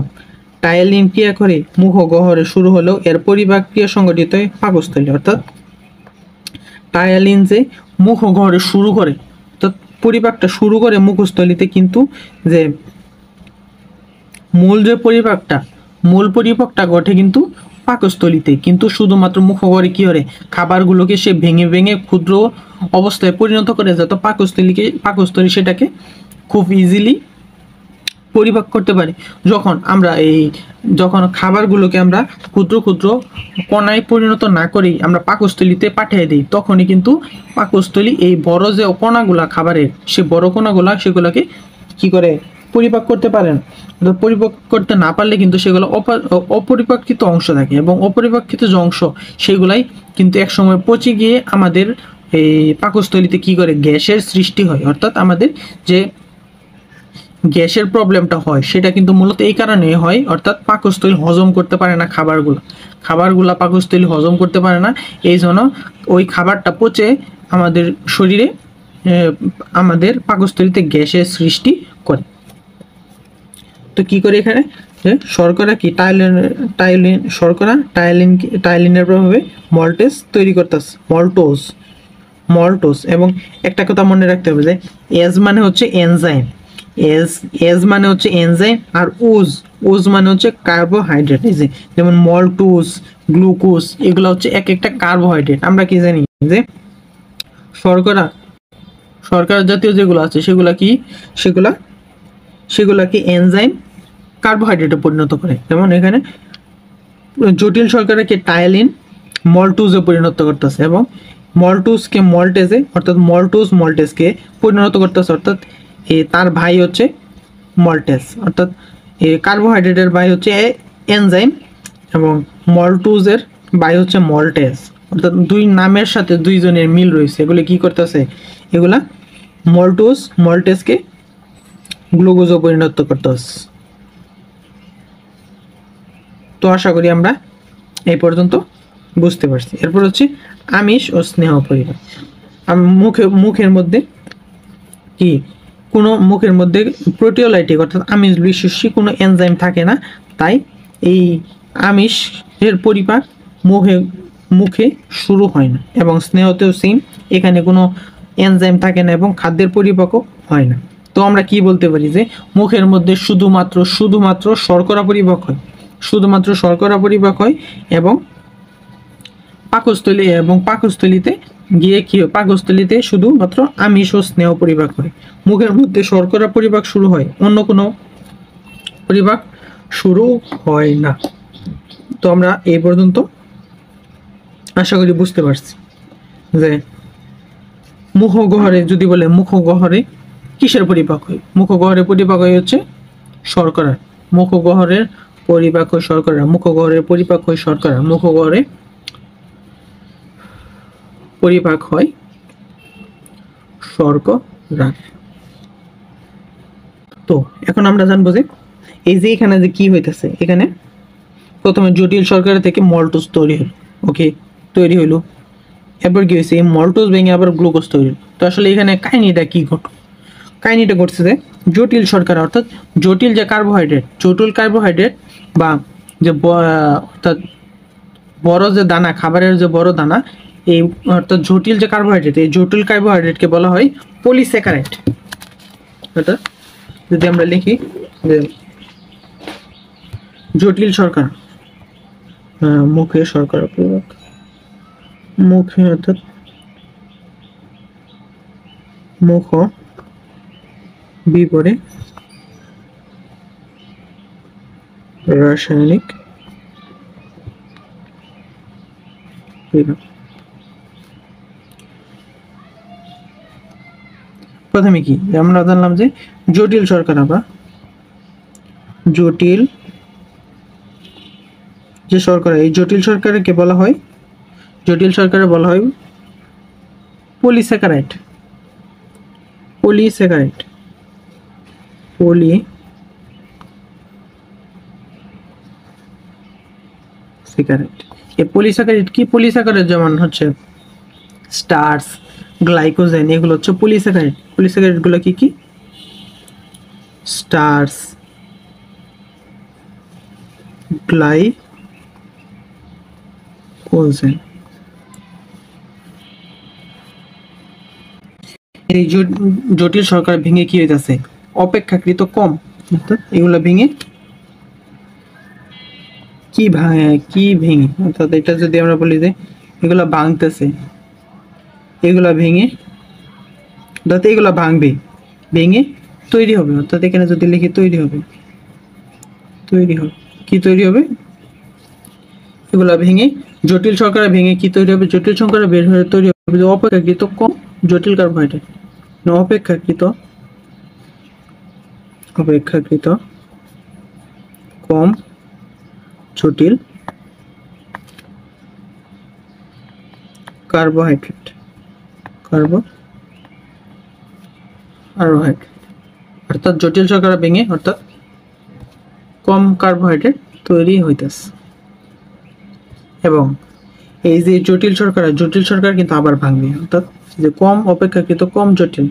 Speaker 1: টায়ালিন ক্রিয়া করে মুখগহ্বরে শুরু হলেও এর পরিপাক ক্রিয়া সংঘটিত হয় পাকস্থলী, অর্থাৎ টায়ালিন যে মুখগহ্বরে শুরু করে, অর্থাৎ পরিপাকটা শুরু করে মুখস্থলিতে, কিন্তু যে মূল পরিপাকটা ঘটে কিন্তু পাকস্থলিতে, কিন্তু শুধুমাত্র মুখগহ্বরে কি করে খাবারগুলোকে সে ভেঙে ভেঙে ক্ষুদ্র অবস্থায় পরিণত করে, যাতে পাকস্থলী সেটাকে খুব ইজিলি পরিপাক করতে পারে। যখন খাবারগুলোকে আমরা ক্ষুদ্র ক্ষুদ্র কণায় পরিণত না করেই আমরা পাকস্থলীতে পাঠিয়ে দিই, তখনই কিন্তু পাকস্থলী এই বড় যে কণাগুলা খাবারের, সে বড় কণাগুলা সেগুলোকে কি করে পরিপাক করতে পারে না। পরিপাক করতে না পারলে কিন্তু সেগুলো অপরিপাকৃত অংশ থাকে, এবং অপরিপাকৃত যে অংশ সেগুলাই কিন্তু একসময় পচে গিয়ে আমাদের এই পাকস্থলীতে কি করে গ্যাসের সৃষ্টি হয়। অর্থাৎ আমাদের যে গ্যাসের প্রবলেমটা হয় সেটা কিন্তু মূলত এই কারণে হয়, অর্থাৎ পাকস্থলী হজম করতে পারে না খাবারগুলা পাকস্থলী হজম করতে পারে না, এই জন্য ওই খাবারটা পচে আমাদের শরীরে আমাদের পাকস্থলীতে গ্যাসের সৃষ্টি করে। তো কি করে এখানে শর্করা কি টায়ালিনের প্রভাবে মল্টেস তৈরি করতেছে, মল্টোজ। এবং একটা কথা মনে রাখতে হবে যে এজ মানে হচ্ছে এনজাইম, এজ মানে হচ্ছে এনজাইম, আর ওজ মানে হচ্ছে কার্বোহাইড্রেট। এই যেমন মল্টোজ, গ্লুকোজ, এগুলো হচ্ছে এক একটা কার্বোহাইড্রেট। আমরা কি জানি যে শর্করা জাতীয় যেগুলো আছে সেগুলা কি এনজাইম কার্বোহাইড্রেটে পরিণত করে। যেমন এখানে জটিল শর্করাকে টায়ালিন মল্টোজে পরিণত করতেছে, এবং মল্টোজকে মল্টেজে, অর্থাৎ মল্টেজকে পরিণত করতেছে, অর্থাৎ তার ভাই হচ্ছে মল্টেজ, অর্থাৎ কার্বোহাইড্রেটের ভাই হচ্ছে এনজাইম, এবং মল্টোজের ভাই হচ্ছে মল্টেজ, অর্থাৎ দুই নামের সাথে দুইজনের মিল রয়েছে। এগুলো কি করতেছে? এগুলা মল্টেজকে গ্লুকোজে পরিণত করতেছে। তো আশা করি আমরা এই পর্যন্ত বুঝতে পারছি। এরপর হচ্ছে আমিষ ও স্নেহ পরিপাক। মুখের মধ্যে কি মুখের মধ্যে প্রোটিওলাইটিক অর্থাৎ আমিষ বিশেষী কোনো এনজাইম থাকে না, তাই এই আমিষের পরিপাক মুখে শুরু হয় না, এবং স্নেহতেও সেম, এখানে কোনো এনজাইম থাকে না এবং খাদ্যের পরিপাকও হয় না। তো আমরা কি বলতে পারি যে মুখের মধ্যে শুধুমাত্র শর্করা পরিপাক হয়, এবং পাকস্থলীতে গিয়ে কি হয়? পাকস্থলীতে শুধুমাত্র আমিষ ও স্নেহ পরিপাক হয়। মুখের মধ্যে শর্করা পরিপাক শুরু হয়, অন্য কোনো পরিপাক শুরু হয় না। তো আমরা এই পর্যন্ত আশা করি বুঝতে পারছি যে মুখগহ্বরে কিসের পরিপাক হয়? মুখগহ্বরে পরিপাক হয় হচ্ছে শর্করা। মুখগহ্বরের পরিপাক হয় শর্করা। মুখগহ্বরে পরিপাক হয় শর্করা। তো এখন আমরা জানবো যে এই যে এখানে যে কি হইতেছে, এখানে প্রথমে জটিল শর্করা থেকে মল্টোজ তৈরি হইলো, এরপর কি হয়েছে? এই মল্টোজ ভেঙে আবার গ্লুকোজ তৈরি হলো। তো আসলে এখানে কাহিনীটা ঘটছে যে জটিল শর্করা, অর্থাৎ জটিল কার্বোহাইড্রেট বা যে অর্থাৎ বড় যে দানা, খাবারের যে বড় দানা, এই অর্থাৎ জটিল যে কার্বোহাইড্রেট, এই জটিল কার্বোহাইড্রেটকে বলা হয় পলিস্যাকারাইড। অর্থাৎ যদি আমরা লিখি যে জটিল শর্করা, মুখে শর্করা পরিপাক, অর্থাৎ মুখ বিপরে রাসায়নিক প্রথমে কি আমরা জানলাম যে জটিল শর্করা বা জটিল যে শর্করা, এই জটিল শর্করাকে বলা হয় পলিস্যাকারাইড। স্যাকারাইড। এই পলিস্যাকারাইড কি? পলিস্যাকারাইড যেমন হচ্ছে স্টার্চ, গ্লাইকোজেন, এগুলো হচ্ছে পলিস্যাকারাইড। পলিস্যাকারাইড গুলো কি কি? Starch, glycogen. এই জটিল শর্করা ভেঙে কি হইতাছে? অপেক্ষাকৃত কম। অর্থাৎ এগুলা ভেঙে কি ভেঙে, অর্থাৎ এটা যদি আমরা বলি যে এগুলা ভাঙতেছে, এগুলা ভেঙে, অর্থাৎ এগুলা ভাঙবে, ভেঙে তৈরি হবে। অর্থাৎ এখানে যদি লিখি তৈরি হবে, কি তৈরি হবে? এগুলা ভেঙে, জটিল শর্করা ভেঙে কি তৈরি হবে? জটিল শর্করা বের হয়ে তৈরি হবে অপেক্ষাকৃত কম জটিল কার্বোহাইড্রেট। অপেক্ষাকৃত কম জটিল কার্বোহাইড্রেট। অর্থাৎ জটিল শর্করা ভেঙে অর্থাৎ কম কার্বোহাইড্রেট তৈরি হইতেছে। এবং এই যে জটিল শর্করা কিন্তু আবার ভাঙবে, অর্থাৎ যে কম অপেক্ষাকৃত কম জটিল,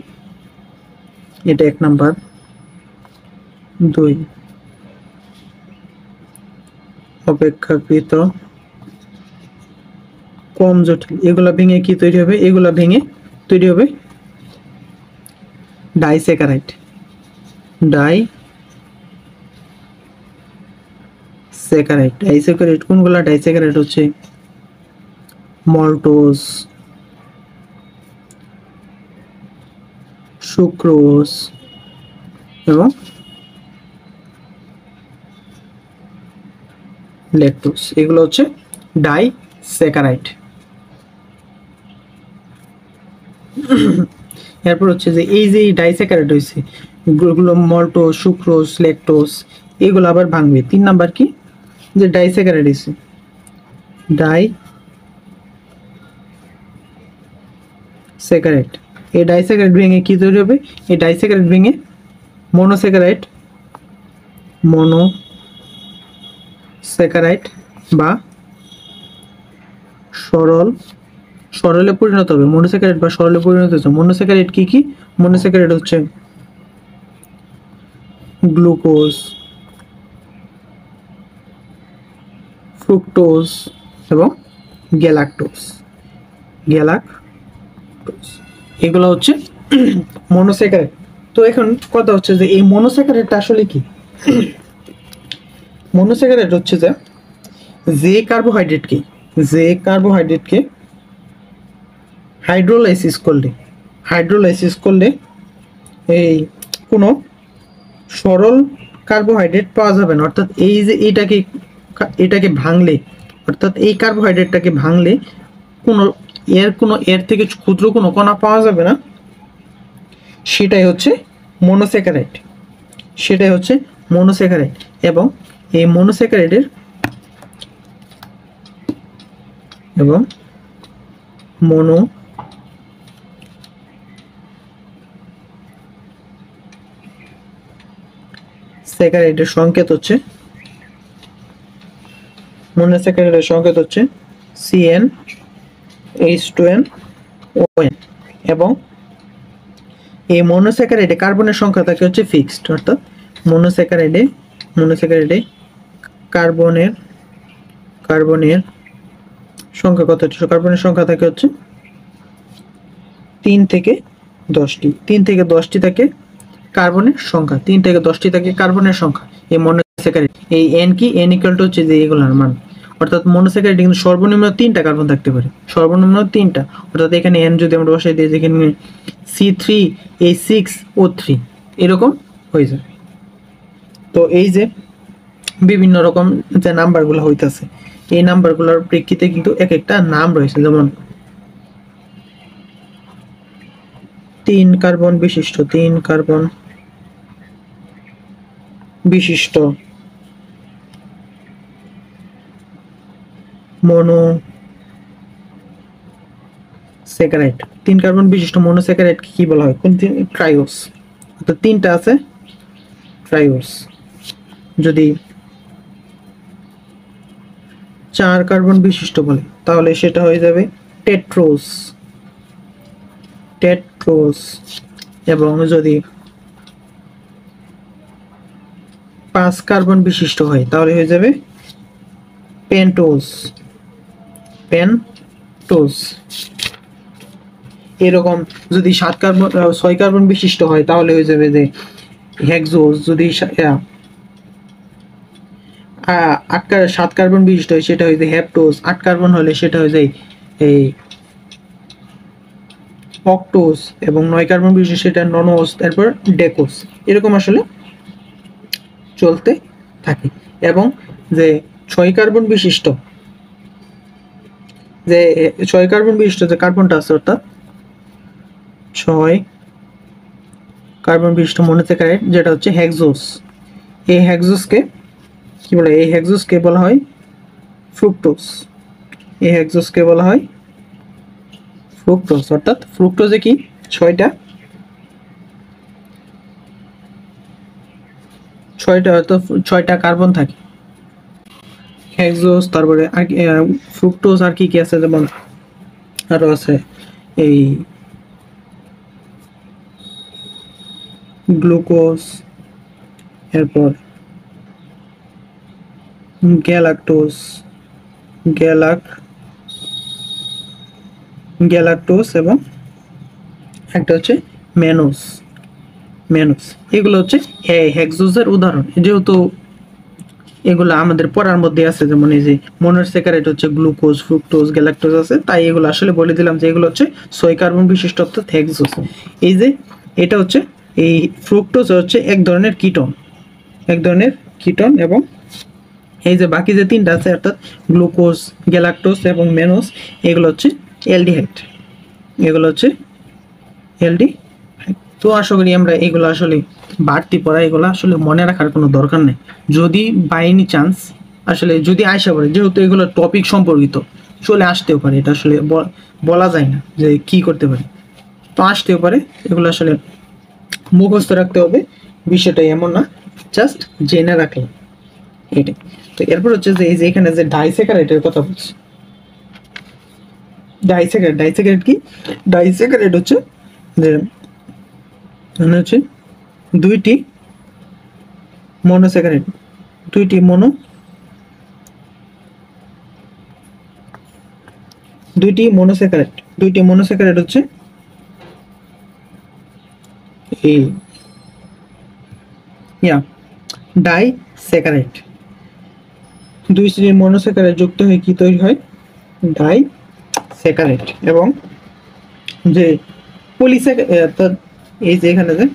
Speaker 1: এটা 1 নাম্বার। 2, অপেক্ষাকৃত কম জটিল, এগুলা ভেঙে কি তৈরি হবে? এগুলা ভেঙে তৈরি হবে ডাইস্যাকারাইড। ডাইস্যাকারাইড কোনগুলা? ডাইস্যাকারাইড হচ্ছে মল্টোজ, সুক্রোজ এবং ল্যাকটোজ, এগুলো হচ্ছে ডাইস্যাকারাইড। এরপর হচ্ছে যে এই যে ডাইস্যাকারাইড হয়েছে, এগুলো মল্টোজ, সুক্রোজ, ল্যাকটোজ, এগুলো আবার ভাঙবে। 3 নাম্বার কি? যে ডাইস্যাকারাইড হয়েছে, ডাইস্যাকারাইড। এই ডাইস্যাকারাইড ভেঙে কি তৈরি হবে? এই ডাইস্যাকারাইড ভেঙে মনোস্যাকারাইড বা সরলে পরিণত হবে। মনোস্যাকারাইড বা সরলে পরিণত হচ্ছে। মনোস্যাকারাইড কি কি? মনোস্যাকারাইড হচ্ছে গ্লুকোজ, ফ্রুক্টোজ এবং গ্যালাক্টোজ। এগুলো হচ্ছে মনোস্যাকারাইড। তো এখন কথা হচ্ছে যে এই মনোস্যাকারাইডটা আসলে কি? মনোস্যাকারাইড হচ্ছে যে কার্বোহাইড্রেটকে হাইড্রোলাইসিস করলে এই কোনো সরল কার্বোহাইড্রেট পাওয়া যাবে না। অর্থাৎ এই যে এটাকে ভাঙলে, অর্থাৎ এই কার্বোহাইড্রেটটাকে ভাঙলে এর থেকে ক্ষুদ্র কোনো কণা পাওয়া যাবে না। সেটাই হচ্ছে মনোস্যাকারাইড। এবং এই মনোস্যাকারাইডের মনোস্যাকারাইডের সংকেত হচ্ছে CnH2nOn। এবং এই মনোস্যাকারাইডে কার্বনের সংখ্যা থাকে হচ্ছে ফিক্সড। অর্থাৎ মনোস্যাকারাইডে কার্বনের সংখ্যা কত? কার্বনের সংখ্যা থাকে হচ্ছে 3 থেকে 10টি থাকে কার্বনের সংখ্যা। 3 থেকে 10টি থাকে কার্বনের সংখ্যা এই মনোস্যাকারাইড। এই n কি? n ইকুয়াল টু হচ্ছে যে এগুলার মান। অর্থাৎ মনোস্যাকারাইডে কিন্তু সর্বনিম্ন 3টা কার্বন থাকতে পারে, সর্বনিম্ন 3টা। অর্থাৎ এখানে n যদি আমরা বসাই দিই, যেখানে C3H6O3 এরকম হয়ে যায়। তো এই যে বিভিন্ন রকম যে নাম্বারগুলো হইতাছে, এই নাম্বারগুলোর প্রেক্ষিতে কিন্তু এক একটা নাম রয়েছে। যেমন 3 কার্বন বিশিষ্ট মনোস্যাকারাইড। 3 কার্বন বিশিষ্ট মনোস্যাকারাইড কি বলা হয়? কোন? ট্রাইওস। অর্থাৎ 3টা আছে ট্রাইওস। যদি 4 কার্বন বিশিষ্ট বলে, তাহলে সেটা হয়ে যাবে টেট্রোস। টেট্রোস। এবং যদি 5 কার্বন বিশিষ্ট হয় তাহলে হয়ে যাবে পেন্টোজ। পেন্টোজ। এরকম যদি 6 কার্বন বিশিষ্ট হয় তাহলে হয়ে যাবে যে হেক্সোজ। যদি 7 কার্বন বিশিষ্ট হয় সেটা হয়ে যায় হেপ্টোজ। 8 কার্বন হলে সেটা হয়ে যায় এই অক্টোজ। এবং 9 কার্বন বিশিষ্ট সেটা ননোজ, তারপর ডেকোজ। এরকম আসলে চলতে থাকে। এবং যে 6 কার্বন বিশিষ্ট যে 6 কার্বন বিশিষ্ট যে কার্বনটা আছে, অর্থাৎ 6 কার্বন বিশিষ্ট মনোস্যাকারাইড যেটা হচ্ছে হেক্সোজ। এই হেক্সোজকে কি বলে? এই হেক্সোজকে বলা হয় ফ্রুক্টোজ। এই হেক্সোজকে বলা হয় ফ্রুক্টোজ। অর্থাৎ ফ্রুক্টোজে কি 6টা অর্থাৎ 6টা কার্বন থাকে। হেক্সোজ, তারপরে ফ্রুক্টোজ, আর কি কি আছে যেমন আরো আছে এই গ্লুকোজ, এরপর গ্যালাক্টোজ, গ্যালাক্টোজ এবং একটা হচ্ছে ম্যানোজ। এগুলো হচ্ছে হেক্সোজের উদাহরণ। যেহেতু এগুলো আমাদের পড়ার মধ্যে আছে, যেমন এই যে মনোস্যাকারাইড হচ্ছে গ্লুকোজ, ফ্রুক্টোজ, গ্যালাক্টোজ আছে, তাই এগুলো আসলে বলে দিলাম যে এগুলো হচ্ছে 6 কার্বন বিশিষ্ট অর্থাৎ হেক্সোজ। এই যে এটা হচ্ছে এই ফ্রুক্টোজ হচ্ছে এক ধরনের কিটোন, এবং এই যে বাকি যে 3টা আছে অর্থাৎ গ্লুকোজ, গ্যালাক্টোজ এবং ম্যানোজ, এগুলো হচ্ছে অ্যালডিহাইড। তো আশা করি আমরা এগুলো আসলে বাড়তি পড়া, এগুলো আসলে মনে রাখার কোনো দরকার নেই। যদি বাই এনি চান্স আসলে যদি আসা পড়ে, যেহেতু এগুলো টপিক সম্পর্কিত চলে আসতেও পারে, এটা আসলে বলা যায় না যে কি করতে পারে, তো আসতেও পারে। এগুলো আসলে মুখস্থ রাখতে হবে, বিষয়টাই এমন না, জাস্ট জেনে রাখলাম এটাই। তো এরপর হচ্ছে যে এই যে এখানে যে ডাইস্যাকারাইডের কথা বলছি, ডাইস্যাকারাইড কি? ডাইস্যাকারাইড হচ্ছে যে হচ্ছে 2টি মনোস্যাকারাইড, 2টি মনোস্যাকারাইড হচ্ছে এই ডাইস্যাকারাইড। 2 শ্রেণীর মনোস্যাকারাইড যুক্ত হয়ে কি তৈরি হয়? ডাইস্যাকারাইড। এবং যে পলিস্যাকারাইড, এই যে এখানে যে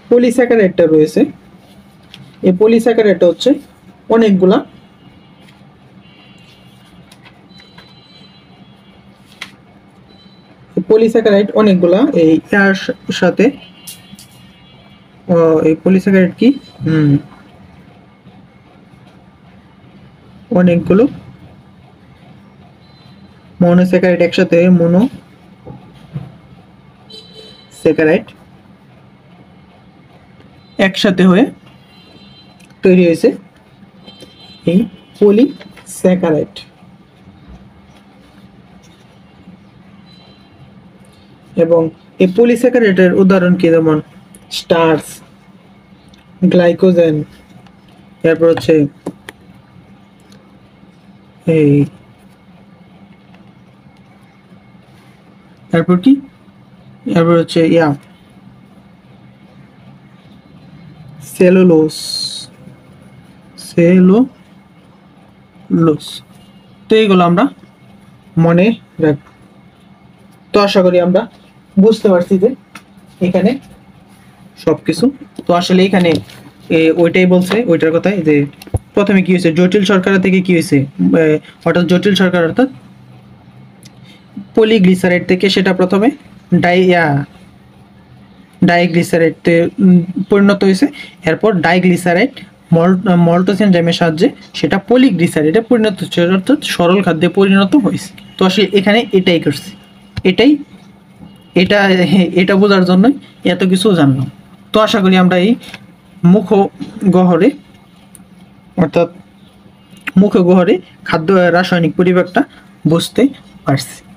Speaker 1: পলিস্যাকারাইডটা রয়েছে, এই পলিস্যাকারাইডটা হচ্ছে অনেকগুলা এই এর সাথে এই পলিস্যাকারাইড কি অনেকগুলো মনোস্যাকারাইড একসাথে একসাথে হয়ে তৈরি হয়েছে এই পলিস্যাকারাইড। এবং এই পলিস্যাকারাইডের উদাহরণ কি? যেমন স্টার্চ, গ্লাইকোজেন, এরপর হচ্ছে এই এরপর হচ্ছে সেলুলোজ। তো এইগুলো আমরা মনে রাখবো। তো আশা করি আমরা বুঝতে পারছি যে এখানে সবকিছু। তো আসলে এখানে ওইটাই বলছে, ওইটার কথাই যে প্রথমে কি হয়েছে, জটিল শর্করা থেকে কি হয়েছে, অর্থাৎ জটিল শর্করা অর্থাৎ পলিগ্লিসারাইড থেকে সেটা প্রথমে ডাইগ্লিসারাইডে পরিণত হয়েছে। এরপর ডাইগ্লিসারাইড মল্টোজ এনজাইমের সাহায্যে সেটা পলিগ্লিসারাইডে পরিণত হচ্ছে, অর্থাৎ সরল খাদ্যে পরিণত হয়েছে। তো আসলে এখানে এটাই করছি, এটা বোঝার জন্যই এত কিছু জানলাম। তো আশা করি আমরা এই মুখ গহ্বরে অর্থাৎ মুখগহ্বরে খাদ্য রাসায়নিক পরিপাকটা বুঝতে পারছি।